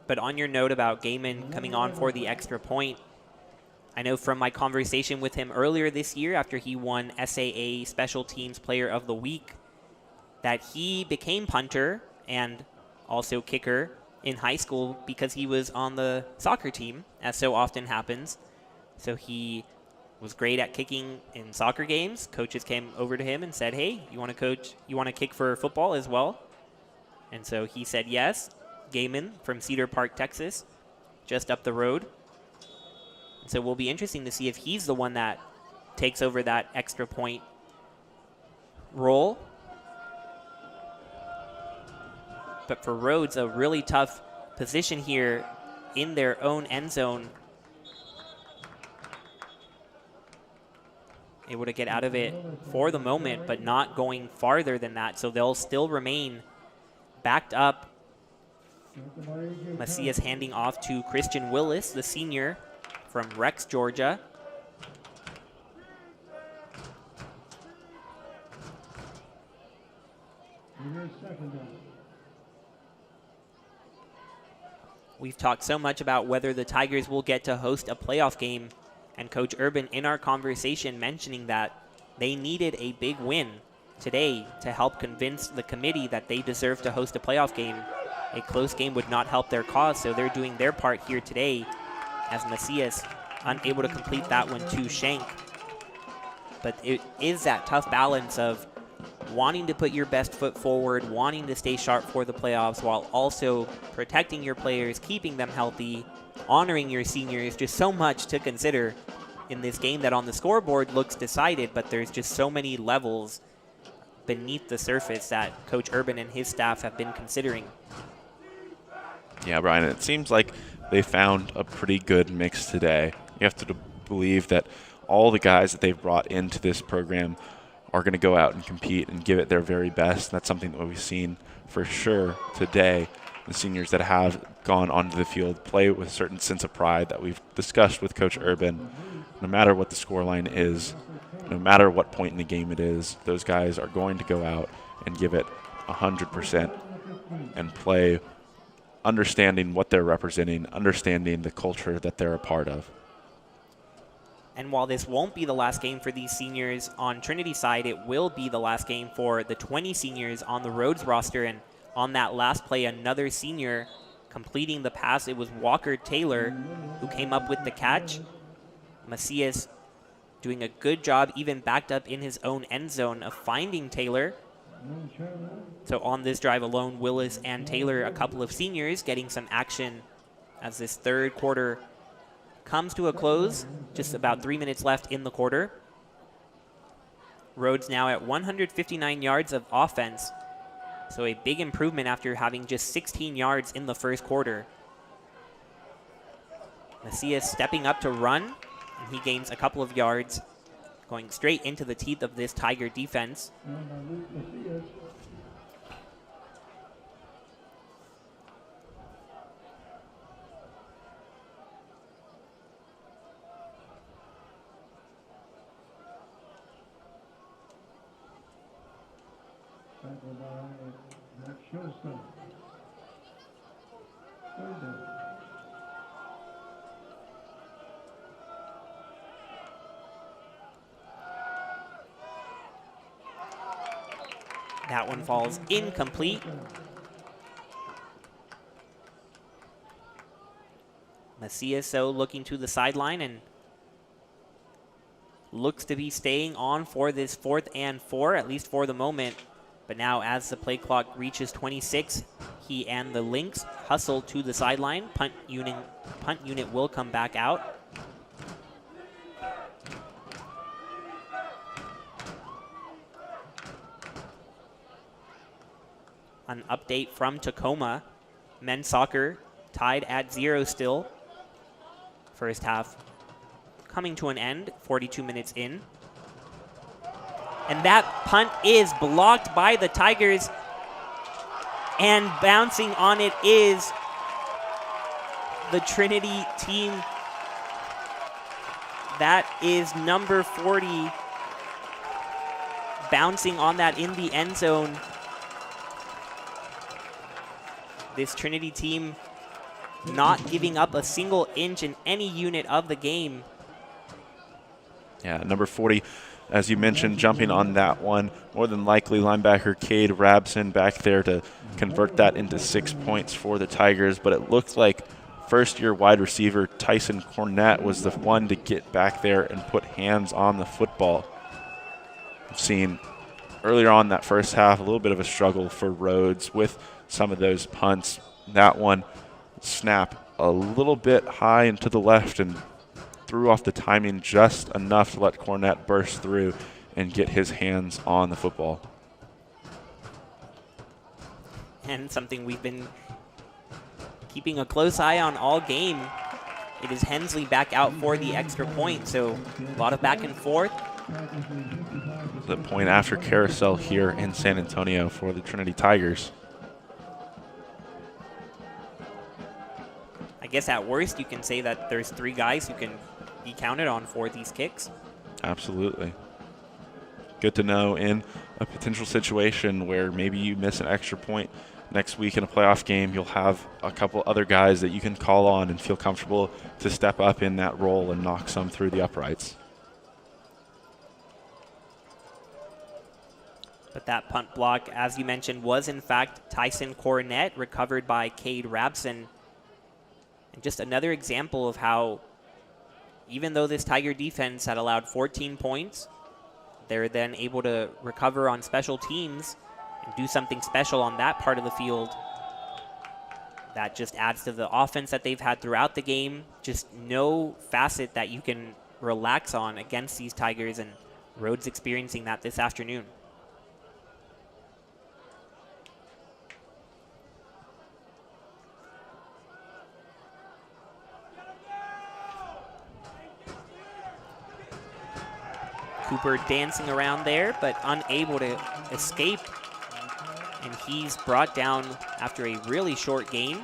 But on your note about Gaiman coming on for the extra point, I know from my conversation with him earlier this year after he won SAA Special Teams Player of the Week that he became punter and also kicker in high school because he was on the soccer team, as so often happens. So he was great at kicking in soccer games. Coaches came over to him and said, hey, you want to coach, you want to kick for football as well? And so he said yes. Gaiman from Cedar Park, Texas, just up the road. So it will be interesting to see if he's the one that takes over that extra point role. But for Rhodes, a really tough position here in their own end zone. Able to get out of it for the moment, but not going farther than that. So they'll still remain backed up. Macias handing off to Christian Willis, the senior from Rex, Georgia. We've talked so much about whether the Tigers will get to host a playoff game, and Coach Urban in our conversation mentioning that they needed a big win today to help convince the committee that they deserve to host a playoff game. A close game would not help their cause, so they're doing their part here today as Macias unable to complete that one to Shank. But it is that tough balance of wanting to put your best foot forward, wanting to stay sharp for the playoffs while also protecting your players, keeping them healthy, honoring your seniors. Just so much to consider in this game that on the scoreboard looks decided, but there's just so many levels beneath the surface that Coach Urban and his staff have been considering. Yeah, Brian, it seems like they found a pretty good mix today. You have to believe that all the guys that they've brought into this program are going to go out and compete and give it their very best. That's something that we've seen for sure today. The seniors that have gone onto the field play with a certain sense of pride that we've discussed with Coach Urban. No matter what the scoreline is, no matter what point in the game it is, those guys are going to go out and give it 100% and play understanding what they're representing, understanding the culture that they're a part of. And while this won't be the last game for these seniors on Trinity side, it will be the last game for the 20 seniors on the Rhodes roster. And on that last play, another senior completing the pass. It was Walker Taylor who came up with the catch. Macias doing a good job, even backed up in his own end zone, of finding Taylor. So on this drive alone, Willis and Taylor, a couple of seniors, getting some action as this third quarter comes to a close. Just about 3 minutes left in the quarter. Rhodes now at 159 yards of offense. So a big improvement after having just 16 yards in the first quarter. Macias stepping up to run, and he gains a couple of yards, going straight into the teeth of this Tiger defense. That one falls incomplete. Macias, though, looking to the sideline and looks to be staying on for this 4th and 4, at least for the moment. But now as the play clock reaches 26, he and the Lynx hustle to the sideline. Punt unit will come back out. An update from Tacoma. Men's soccer tied at 0 still. First half coming to an end, 42 minutes in. And that punt is blocked by the Tigers. And bouncing on it is the Trinity team. That is number 40. Bouncing on that in the end zone. This Trinity team not giving up a single inch in any unit of the game. Yeah, number 40, as you mentioned, jumping on that one. More than likely, linebacker Cade Rabson back there to convert that into 6 points for the Tigers. But it looked like first-year wide receiver Tyson Cornett was the one to get back there and put hands on the football. We've seen earlier on that first half a little bit of a struggle for Rhodes with some of those punts. That one snap a little bit high and to the left and threw off the timing just enough to let Cornett burst through and get his hands on the football. And something we've been keeping a close eye on all game. It is Hensley back out for the extra point, so a lot of back and forth. The point after carousel here in San Antonio for the Trinity Tigers. I guess at worst you can say that there's 3 guys who can be counted on for these kicks. Absolutely. Good to know in a potential situation where maybe you miss an extra point next week in a playoff game, you'll have a couple other guys that you can call on and feel comfortable to step up in that role and knock some through the uprights. But that punt block, as you mentioned, was in fact Tyson Cornett, recovered by Cade Rabson. And just another example of how, even though this Tiger defense had allowed 14 points, they're then able to recover on special teams and do something special on that part of the field. That just adds to the offense that they've had throughout the game. Just no facet that you can relax on against these Tigers, and Rhodes experiencing that this afternoon. Cooper dancing around there, but unable to escape. And he's brought down after a really short gain.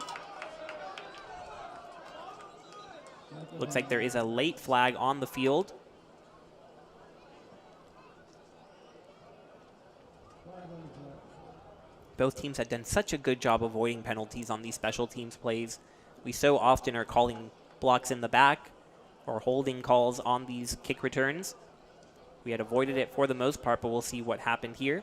Looks like there is a late flag on the field. Both teams have done such a good job avoiding penalties on these special teams plays. We so often are calling blocks in the back or holding calls on these kick returns. We had avoided it for the most part, but we'll see what happened here.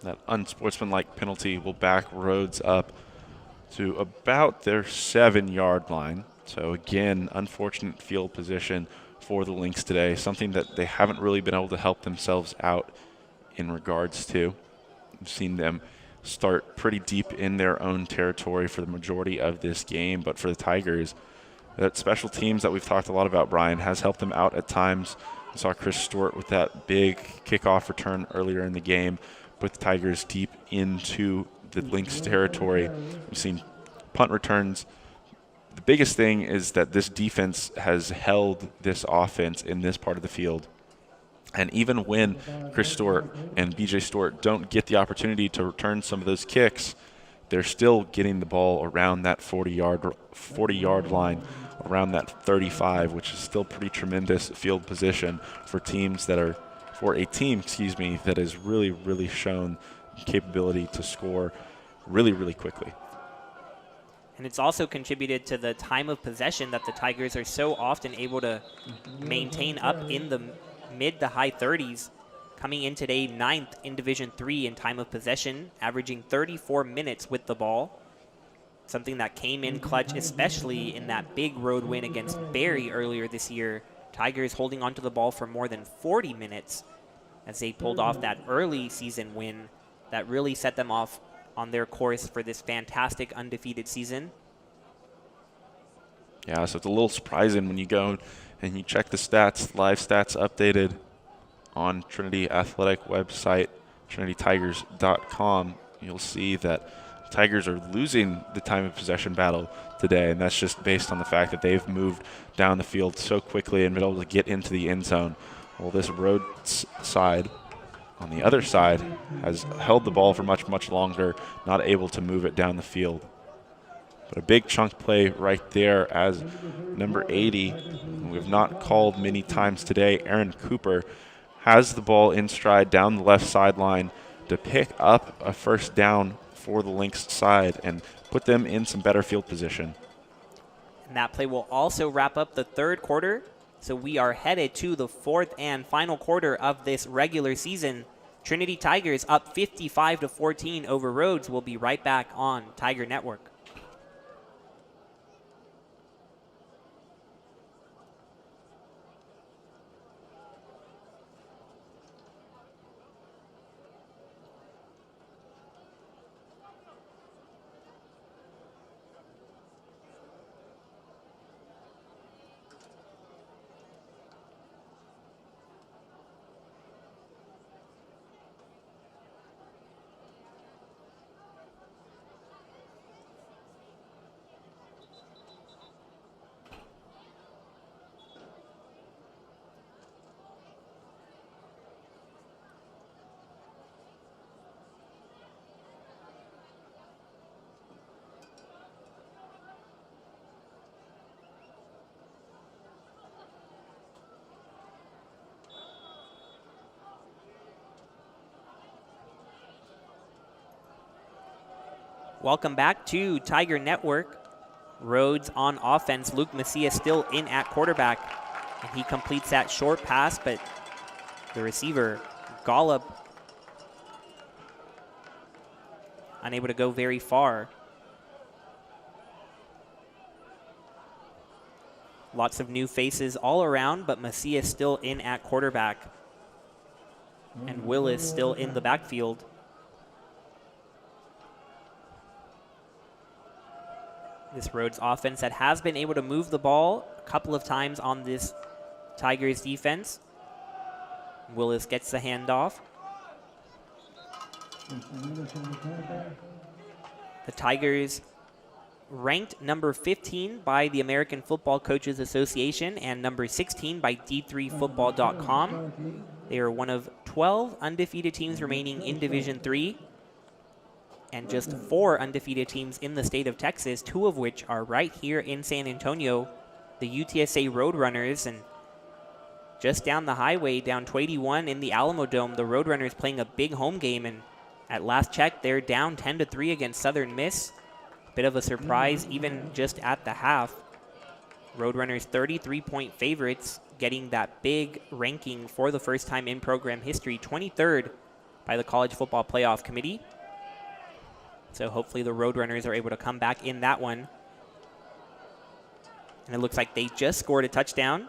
That unsportsmanlike penalty will back Rhodes up to about their 7-yard line. So again, unfortunate field position for the Lynx today, something that they haven't really been able to help themselves out in regards to. We've seen them start pretty deep in their own territory for the majority of this game, but for the Tigers, that special teams that we've talked a lot about, Brian, has helped them out at times. We saw Chris Stewart with that big kickoff return earlier in the game, put the Tigers deep into the Lynx territory. We've seen punt returns. The biggest thing is that this defense has held this offense in this part of the field. And even when Chris Stewart and BJ Stewart don't get the opportunity to return some of those kicks, they're still getting the ball around that 40-yard line, around that 35, which is still pretty tremendous field position for a team that has really, really shown capability to score really, really quickly. And it's also contributed to the time of possession that the Tigers are so often able to maintain up in the mid to high 30s, coming in today 9th in Division III in time of possession, averaging 34 minutes with the ball. Something that came in clutch, especially in that big road win against Barry earlier this year. Tigers holding onto the ball for more than 40 minutes as they pulled off that early season win that really set them off on their course for this fantastic undefeated season. Yeah, so it's a little surprising when you go and you check the stats, live stats updated on Trinity Athletic website, trinitytigers.com. You'll see that the Tigers are losing the time of possession battle today, and that's just based on the fact that they've moved down the field so quickly and been able to get into the end zone. Well, this Rhodes side on the other side has held the ball for much, much longer, not able to move it down the field. But a big chunk play right there as number 80, who we have not called many times today, Aaron Cooper, has the ball in stride down the left sideline to pick up a first down for the Lynx side and put them in some better field position. And that play will also wrap up the third quarter. So we are headed to the fourth and final quarter of this regular season. Trinity Tigers up 55-14 over Rhodes. We'll be right back on Tiger Network. Welcome back to Tiger Network. Rhodes on offense. Luke Macias still in at quarterback. And he completes that short pass, but the receiver, Golub, unable to go very far. Lots of new faces all around, but Macias still in at quarterback. And Willis still in the backfield. This Rhodes offense that has been able to move the ball a couple of times on this Tigers defense. Willis gets the handoff. The Tigers ranked number 15 by the American Football Coaches Association and number 16 by D3Football.com. They are one of 12 undefeated teams remaining in Division III, and just 4 undefeated teams in the state of Texas, 2 of which are right here in San Antonio, the UTSA Roadrunners. And just down the highway, down 281 in the Alamo Dome, the Roadrunners playing a big home game, and at last check, they're down 10-3 against Southern Miss. Bit of a surprise even just at the half. Roadrunners 33-point favorites, getting that big ranking for the first time in program history, 23rd by the College Football Playoff Committee. So hopefully the Roadrunners are able to come back in that one. And it looks like they just scored a touchdown.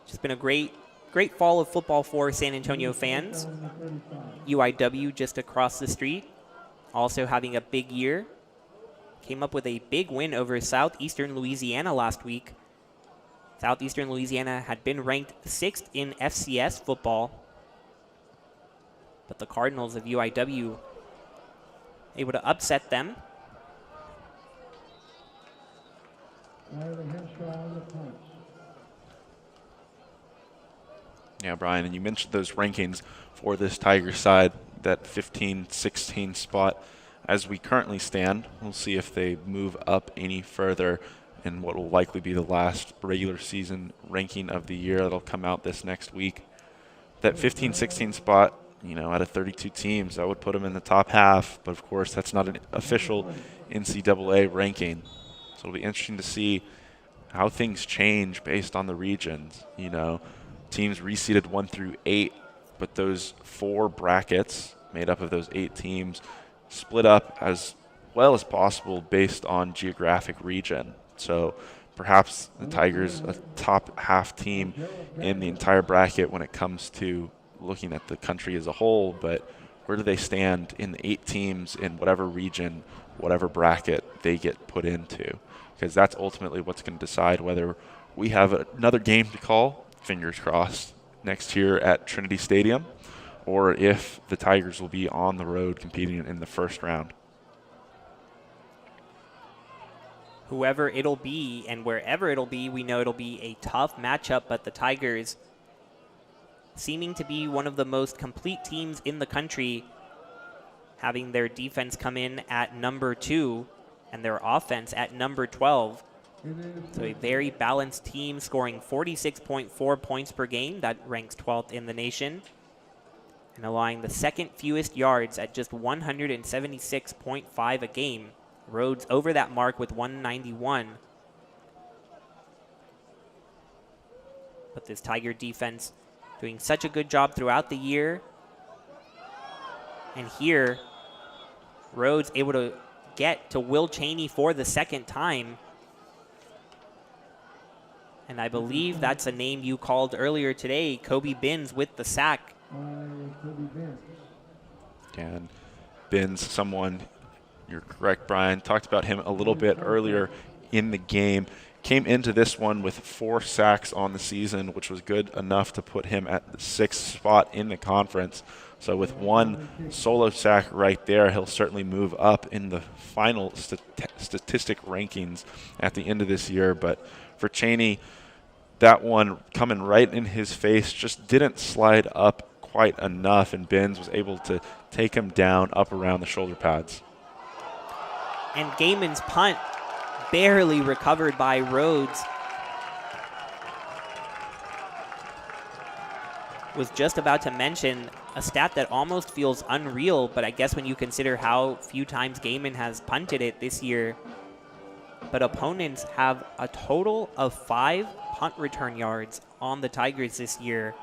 Just been a great fall of football for San Antonio fans. UIW just across the street, also having a big year. Came up with a big win over Southeastern Louisiana last week. Southeastern Louisiana had been ranked 6th in FCS football, but the Cardinals of UIW able to upset them. Yeah, Brian, and you mentioned those rankings for this Tiger side, that 15-16 spot. As we currently stand, we'll see if they move up any further in what will likely be the last regular season ranking of the year that'll come out this next week. That 15-16 spot, out of 32 teams, that would put them in the top half, but of course that's not an official NCAA ranking. So it'll be interesting to see how things change based on the regions. Teams reseeded 1 through 8, but those 4 brackets made up of those 8 teams split up as well as possible based on geographic region. So perhaps the Tigers a top half team in the entire bracket when it comes to looking at the country as a whole, but where do they stand in the 8 teams in whatever region, whatever bracket they get put into? Because that's ultimately what's going to decide whether we have another game to call, fingers crossed, next year at Trinity Stadium, or if the Tigers will be on the road competing in the first round. Whoever it'll be and wherever it'll be, we know it'll be a tough matchup, but the Tigers seeming to be one of the most complete teams in the country, having their defense come in at number 2 and their offense at number 12. So a very balanced team, scoring 46.4 points per game. That ranks 12th in the nation. And allowing the second fewest yards at just 176.5 a game. Rhodes over that mark with 191. But this Tiger defense doing such a good job throughout the year. And here, Rhodes able to get to Will Cheney for the second time. And I believe that's a name you called earlier today, Kobe Binns with the sack. And Binns, someone, you're correct, Brian, talked about him a little bit earlier in the game. Came into this one with 4 sacks on the season, which was good enough to put him at the 6th spot in the conference. So with 1 solo sack right there, he'll certainly move up in the final statistic rankings at the end of this year. But for Cheney, that one coming right in his face just didn't slide up quite enough, and Binns was able to take him down up around the shoulder pads. And Gaiman's punt barely recovered by Rhodes. Was just about to mention a stat that almost feels unreal, but I guess when you consider how few times Gaiman has punted it this year. But opponents have a total of 5 punt return yards on the Tigers this year.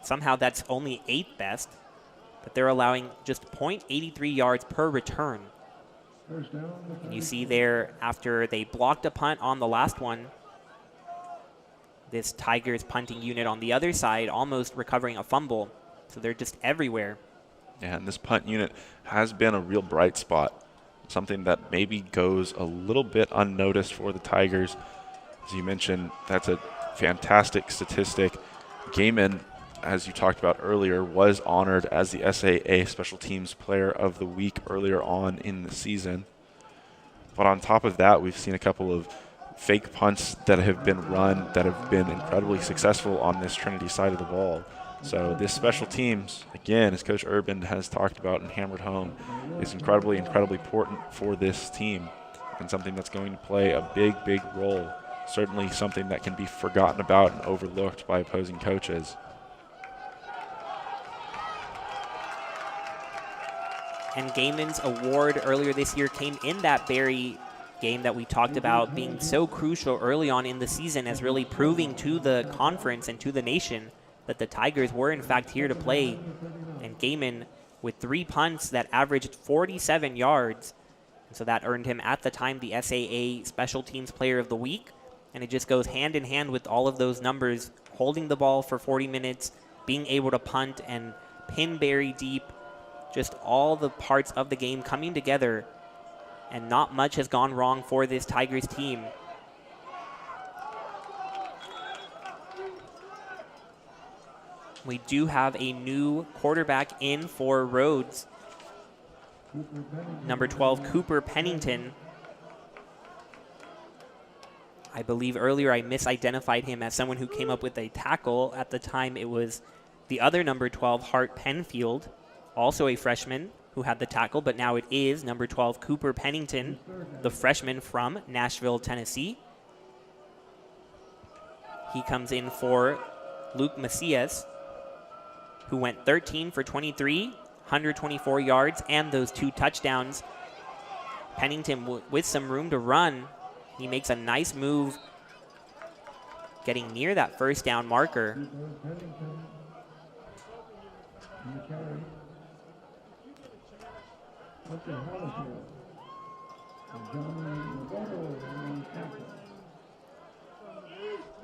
Somehow that's only 8th best, but they're allowing just 0.83 yards per return. And you see there, after they blocked a punt on the last one, this Tigers punting unit on the other side almost recovering a fumble. So they're just everywhere. Yeah, and this punt unit has been a real bright spot, something that maybe goes a little bit unnoticed for the Tigers. As you mentioned, that's a fantastic statistic. Gaiman, as you talked about earlier, was honored as the SAA Special Teams Player of the Week earlier on in the season. But on top of that, we've seen a couple of fake punts that have been run that have been incredibly successful on this Trinity side of the ball. So this special teams, again, as Coach Urban has talked about and hammered home, is incredibly, incredibly important for this team and something that's going to play a big, big role. Certainly something that can be forgotten about and overlooked by opposing coaches. And Gaiman's award earlier this year came in that Barry game that we talked about being so crucial early on in the season, as really proving to the conference and to the nation that the Tigers were in fact here to play. And Gaiman with 3 punts that averaged 47 yards. And so that earned him at the time the SAA Special Teams Player of the Week. And it just goes hand in hand with all of those numbers, holding the ball for 40 minutes, being able to punt and pin bury deep, just all the parts of the game coming together. And not much has gone wrong for this Tigers team. We do have a new quarterback in for Rhodes. Number 12, Cooper Pennington. I believe earlier I misidentified him as someone who came up with a tackle. At the time, it was the other number 12, Hart Penfield, also a freshman who had the tackle, but now it is number 12, Cooper Pennington, the freshman from Nashville, Tennessee. He comes in for Luke Macias, who went 13 for 23, 124 yards, and those 2 touchdowns. Pennington with some room to run. He makes a nice move, getting near that first down marker.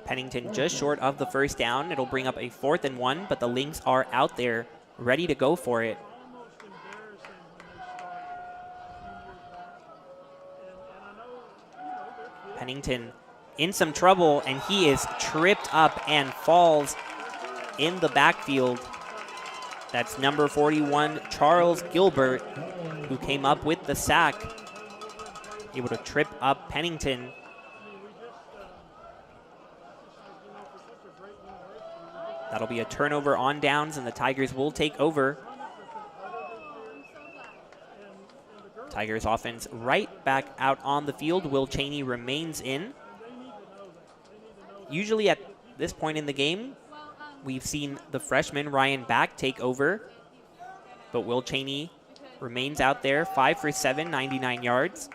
Pennington just short of the first down. It'll bring up a 4th and 1, but the Lynx are out there ready to go for it. Pennington in some trouble, and he is tripped up and falls in the backfield. That's number 41, Charles Gilbert, who came up with the sack, able to trip up Pennington. That'll be a turnover on downs, and the Tigers will take over. Tigers offense right back out on the field. Will Cheney remains in. Usually at this point in the game, we've seen the freshman Ryan Back take over, but Will Cheney remains out there, 5 for 7, 99 yards.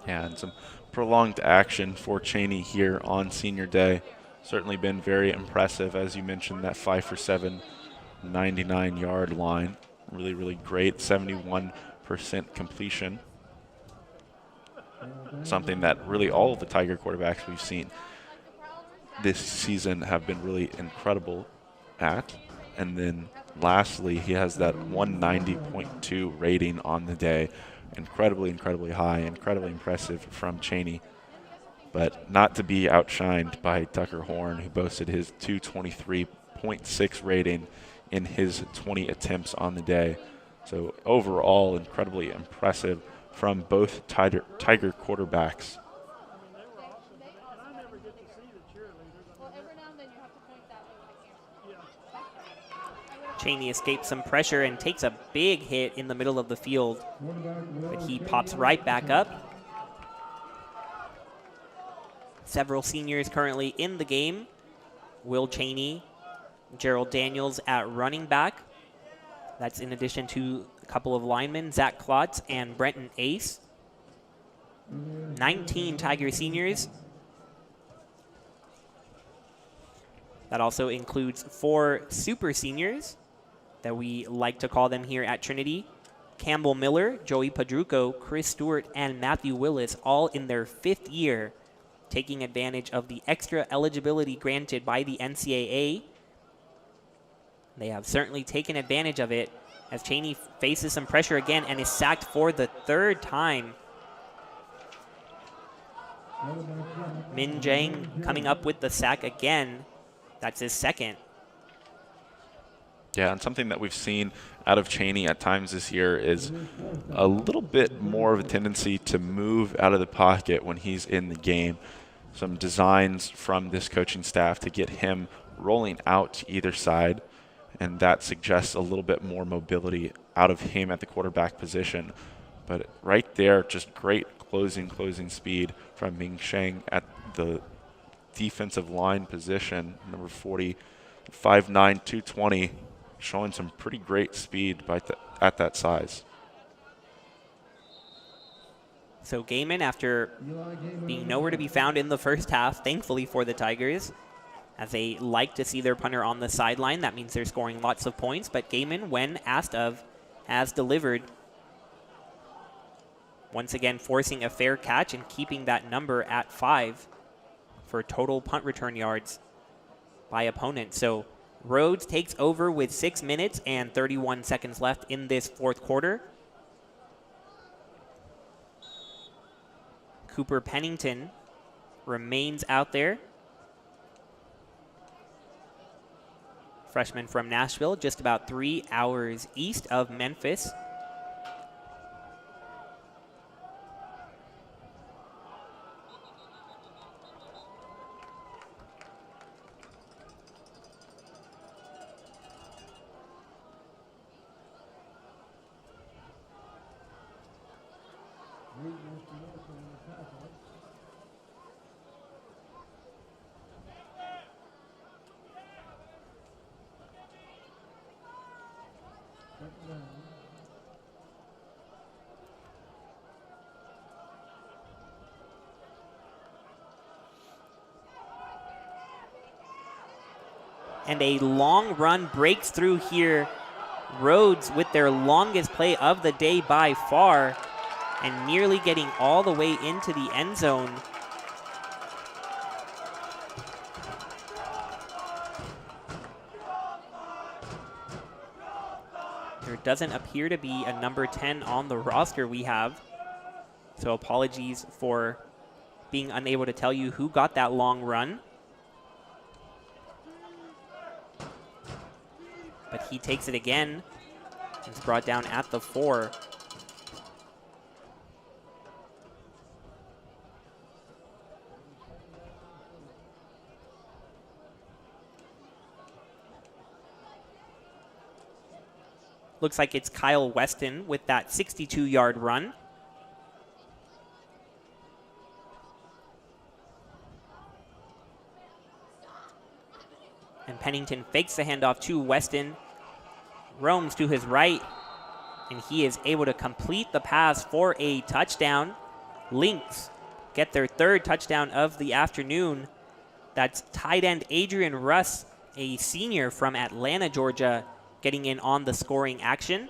Yeah, and some prolonged action for Cheney here on senior day. Certainly been very impressive, as you mentioned, that 5 for 7, 99-yard line. Really, really great, 71% completion. Something that really all of the Tiger quarterbacks we've seen this season have been really incredible at. And then lastly, he has that 190.2 rating on the day. Incredibly, incredibly high, incredibly impressive from Cheney. But not to be outshined by Tucker Horn, who boasted his 223.6 rating in his 20 attempts on the day. So overall, incredibly impressive from both Tiger quarterbacks. Cheney escapes some pressure and takes a big hit in the middle of the field, but he pops right back up. Several seniors currently in the game. Will Cheney, Gerald Daniels at running back. That's in addition to a couple of linemen, Zach Klotz and Brenton Ace. 19 Tiger seniors. That also includes 4 super seniors that we like to call them here at Trinity. Campbell Miller, Joey Padruco, Chris Stewart, and Matthew Willis, all in their 5th year, taking advantage of the extra eligibility granted by the NCAA. They have certainly taken advantage of it as Cheney faces some pressure again and is sacked for the 3rd time. Min Jang coming up with the sack again. That's his 2nd. Yeah, and something that we've seen out of Cheney at times this year is a little bit more of a tendency to move out of the pocket when he's in the game. Some designs from this coaching staff to get him rolling out to either side, and that suggests a little bit more mobility out of him at the quarterback position. But right there, just great closing speed from Ming Sheng at the defensive line position, number 40, 5'9", 220, showing some pretty great speed at that size. So Gaiman, after being nowhere to be found in the first half, thankfully for the Tigers, as they like to see their punter on the sideline. That means they're scoring lots of points, but Gaiman, when asked of, has delivered. Once again, forcing a fair catch and keeping that number at 5 for total punt return yards by opponent. So Rhodes takes over with 6 minutes and 31 seconds left in this fourth quarter. Cooper Pennington remains out there. Freshman from Nashville, just about 3 hours east of Memphis. And a long run breaks through here. Rhodes with their longest play of the day by far, and nearly getting all the way into the end zone. There doesn't appear to be a number 10 on the roster we have, so apologies for being unable to tell you who got that long run. But he takes it again. It's brought down at the 4. Looks like it's Kyle Weston with that 62-yard run. And Pennington fakes the handoff to Weston, roams to his right, and he is able to complete the pass for a touchdown. Lynx get their 3rd touchdown of the afternoon. That's tight end Adrian Russ, a senior from Atlanta, Georgia, getting in on the scoring action.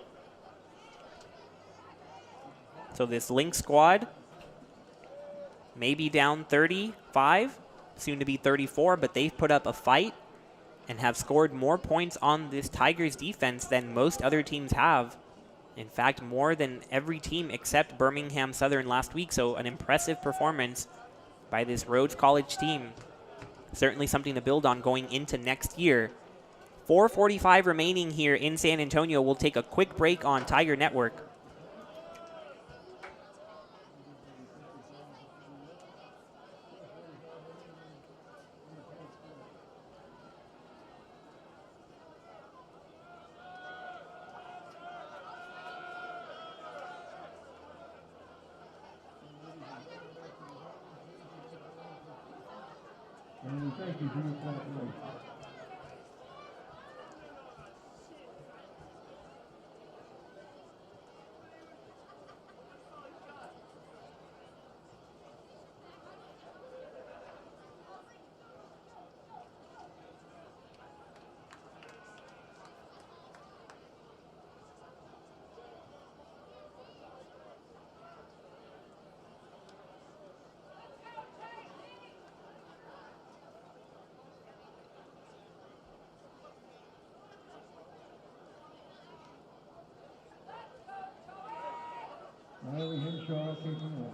So this Lynx squad may be down 35, soon to be 34, but they've put up a fight and have scored more points on this Tigers defense than most other teams have. In fact, more than every team except Birmingham Southern last week. So an impressive performance by this Rhodes College team. Certainly something to build on going into next year. 4:45 remaining here in San Antonio. We'll take a quick break on Tiger Network. And thank you for your cooperation. Riley Henshaw kicking off.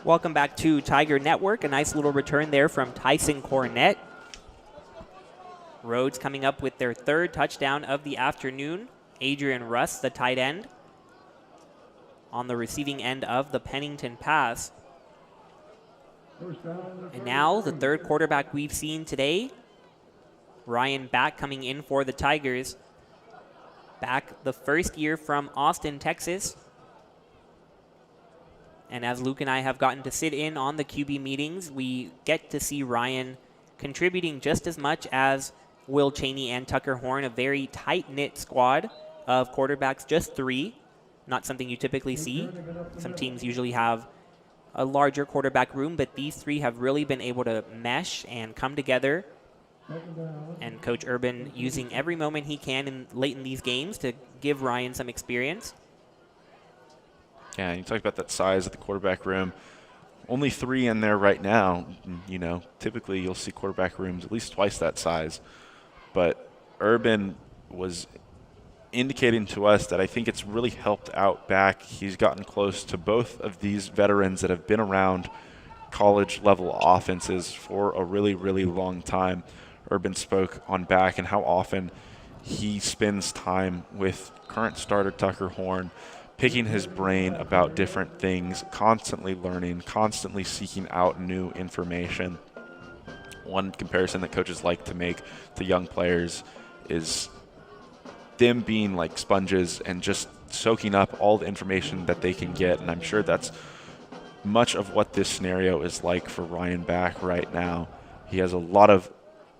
Welcome back to Tiger Network. A nice little return there from Tyson Cornett. Rhodes coming up with their 3rd touchdown of the afternoon. Adrian Russ, the tight end, on the receiving end of the Pennington pass. And now the 3rd quarterback we've seen today, Ryan Back, coming in for the Tigers. back the first year from Austin, Texas. And as Luke and I have gotten to sit in on the QB meetings, we get to see Ryan contributing just as much as Will Cheney and Tucker Horn, a very tight-knit squad of quarterbacks, just 3. Not something you typically see. Some teams usually have a larger quarterback room, but these 3 have really been able to mesh and come together. And Coach Urban using every moment he can late in these games to give Ryan some experience. Yeah, you talk about that size of the quarterback room. Only 3 in there right now. You know, typically you'll see quarterback rooms at least twice that size. But Urban was indicating to us that I think it's really helped out back. He's gotten close to both of these veterans that have been around college-level offenses for a really, really long time. Urban spoke on back and how often he spends time with current starter Tucker Horn, picking his brain about different things, constantly learning, constantly seeking out new information. One comparison that coaches like to make to young players is them being like sponges and just soaking up all the information that they can get. And I'm sure that's much of what this scenario is like for Ryan Back right now. He has a lot of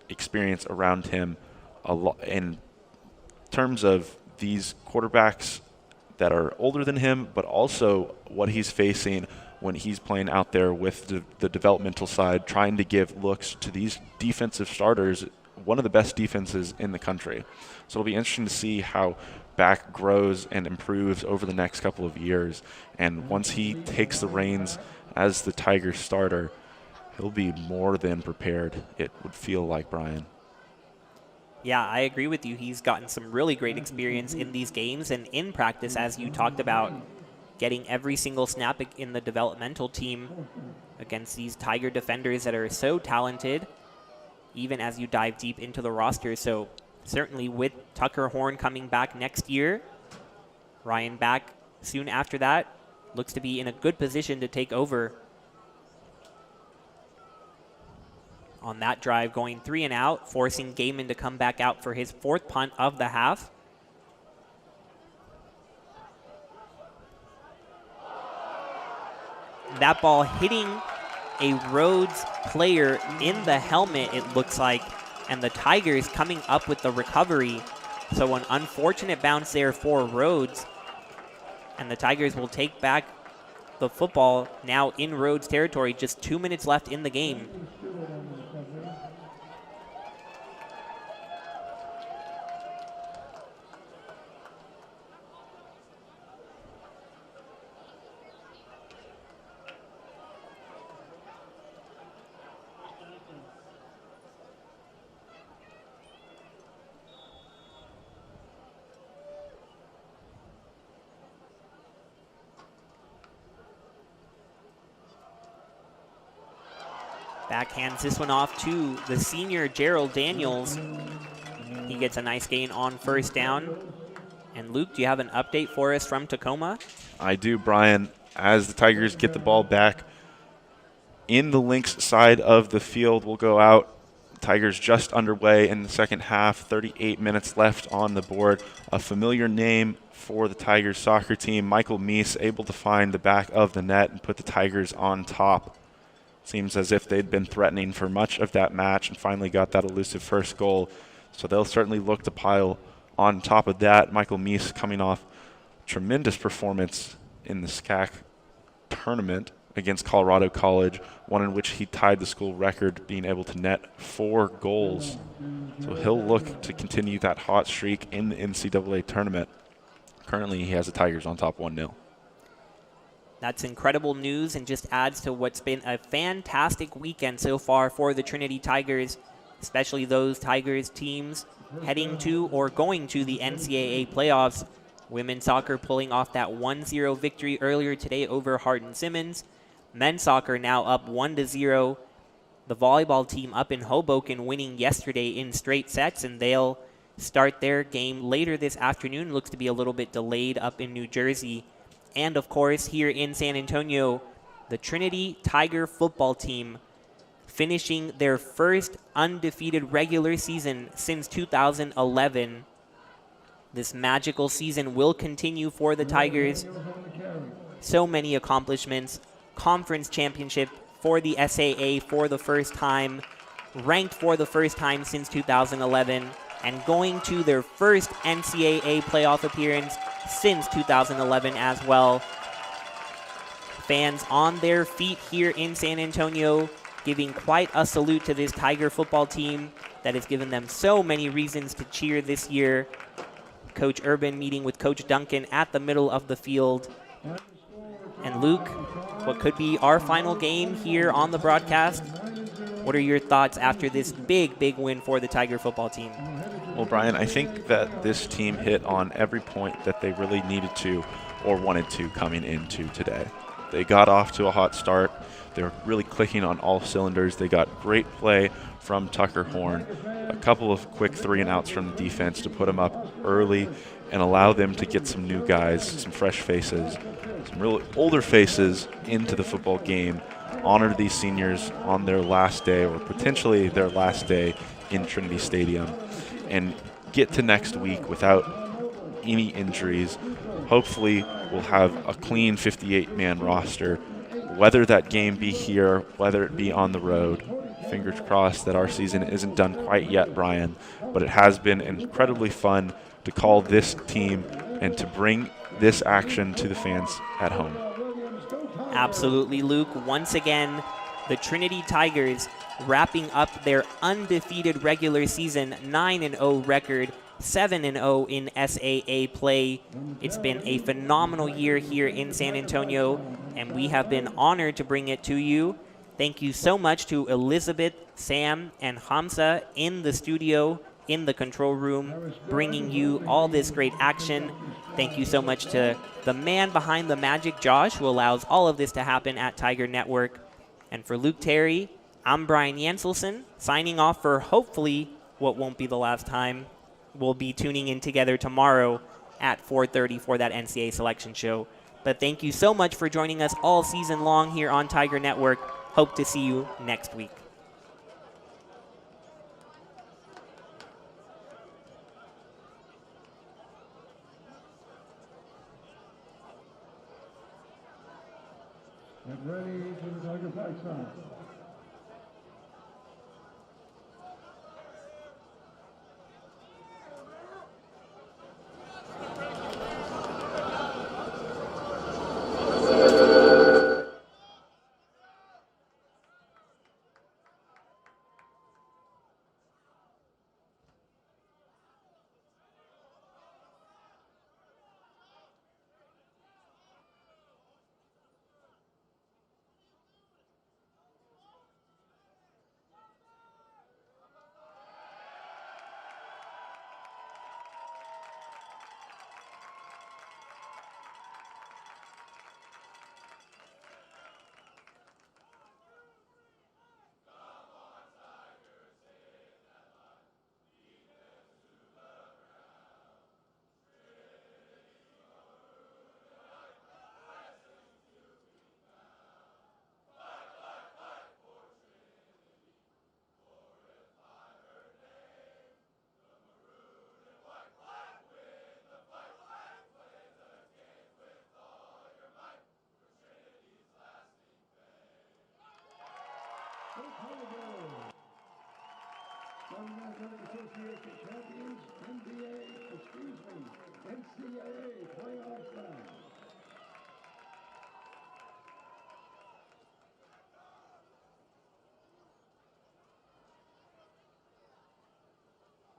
experience around him in terms of these quarterbacks that are older than him, but also what he's facing when he's playing out there with the developmental side, trying to give looks to these defensive starters, one of the best defenses in the country. So it'll be interesting to see how Back grows and improves over the next couple of years. And once he takes the reins as the Tigers starter, he'll be more than prepared, it would feel like, Brian. Yeah, I agree with you. He's gotten some really great experience in these games and in practice, as you talked about, getting every single snap in the developmental team against these Tiger defenders that are so talented, even as you dive deep into the roster. So certainly with Tucker Horn coming back next year, Ryan Back soon after that, looks to be in a good position to take over. On that drive, going 3 and out, forcing Gaiman to come back out for his 4th punt of the half. That ball hitting a Rhodes player in the helmet, it looks like, and the Tigers coming up with the recovery. So an unfortunate bounce there for Rhodes, and the Tigers will take back the football now in Rhodes territory. Just 2 minutes left in the game. Backhands this one off to the senior Gerald Daniels. He gets a nice gain on 1st down. And Luke, do you have an update for us from Tacoma? I do, Brian. As the Tigers get the ball back in the Lynx side of the field, we'll go out. Tigers just underway in the second half, 38 minutes left on the board. A familiar name for the Tigers soccer team, Michael Meese, able to find the back of the net and put the Tigers on top. Seems as if they'd been threatening for much of that match and finally got that elusive first goal. So they'll certainly look to pile on top of that. Michael Meese coming off tremendous performance in the SCAC tournament against Colorado College, one in which he tied the school record, being able to net 4 goals. So he'll look to continue that hot streak in the NCAA tournament. Currently, he has the Tigers on top 1-0. That's incredible news and just adds to what's been a fantastic weekend so far for the Trinity Tigers, especially those Tigers teams heading to or going to the NCAA playoffs. Women's soccer pulling off that 1-0 victory earlier today over Hardin-Simmons. Men's soccer now up 1-0. The volleyball team up in Hoboken winning yesterday in straight sets, and they'll start their game later this afternoon. Looks to be a little bit delayed up in New Jersey. And, of course, here in San Antonio, the Trinity Tiger football team finishing their first undefeated regular season since 2011. This magical season will continue for the Tigers. So many accomplishments. Conference championship for the SAA for the first time, ranked for the first time since 2011, and going to their first NCAA playoff appearance since 2011 as well. Fans on their feet here in San Antonio, giving quite a salute to this Tiger football team that has given them so many reasons to cheer this year. Coach Urban meeting with Coach Duncan at the middle of the field. And Luke, what could be our final game here on the broadcast? What are your thoughts after this big, big win for the Tiger football team? Well, Brian, I think that this team hit on every point that they really needed to or wanted to coming into today. They got off to a hot start. They were really clicking on all cylinders. They got great play from Tucker Horn, a couple of quick 3-and-outs from the defense to put them up early and allow them to get some new guys, some fresh faces, some really older faces into the football game, honor these seniors on their last day or potentially their last day in Trinity Stadium, and get to next week without any injuries. Hopefully we'll have a clean 58-man roster, whether that game be here, whether it be on the road. Fingers crossed that our season isn't done quite yet, Brian, but it has been incredibly fun to call this team and to bring this action to the fans at home. Absolutely, Luke. Once again, the Trinity Tigers wrapping up their undefeated regular season 9-0 record, 7-0 in SAA play. It's been a phenomenal year here in San Antonio, and we have been honored to bring it to you. Thank you so much to Elizabeth, Sam, and Hamza in the studio, in the control room, bringing you all this great action. Thank you so much to the man behind the magic, Josh, who allows all of this to happen at Tiger Network. And for Luke Terry, I'm Brian Yanselson, signing off for hopefully what won't be the last time. We'll be tuning in together tomorrow at 4:30 for that NCAA selection show. But thank you so much for joining us all season long here on Tiger Network. Hope to see you next week. Get ready for the Tiger flag sign. Southern Athletic Association champions, NCAA playoff round.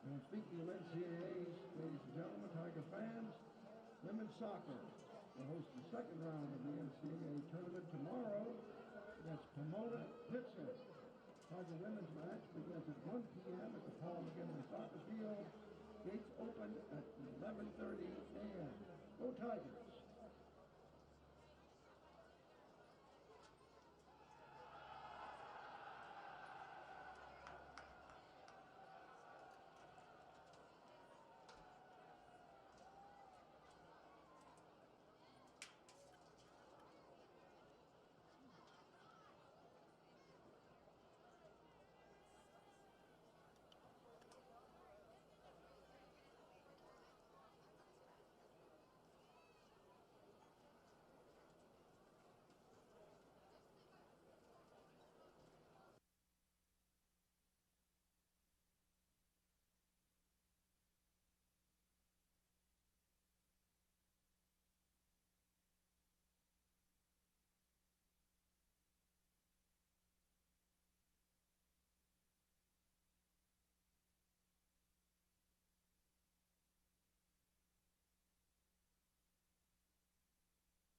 And speaking of NCAAs, ladies and gentlemen, Tiger fans, women's soccer will host the second round of the NCAA tournament tomorrow against Pomona Pittsburgh. Tiger women's match begins at 1 p.m. at the Paul McGinley soccer field. Gates open at 11:30 a.m. Go Tigers!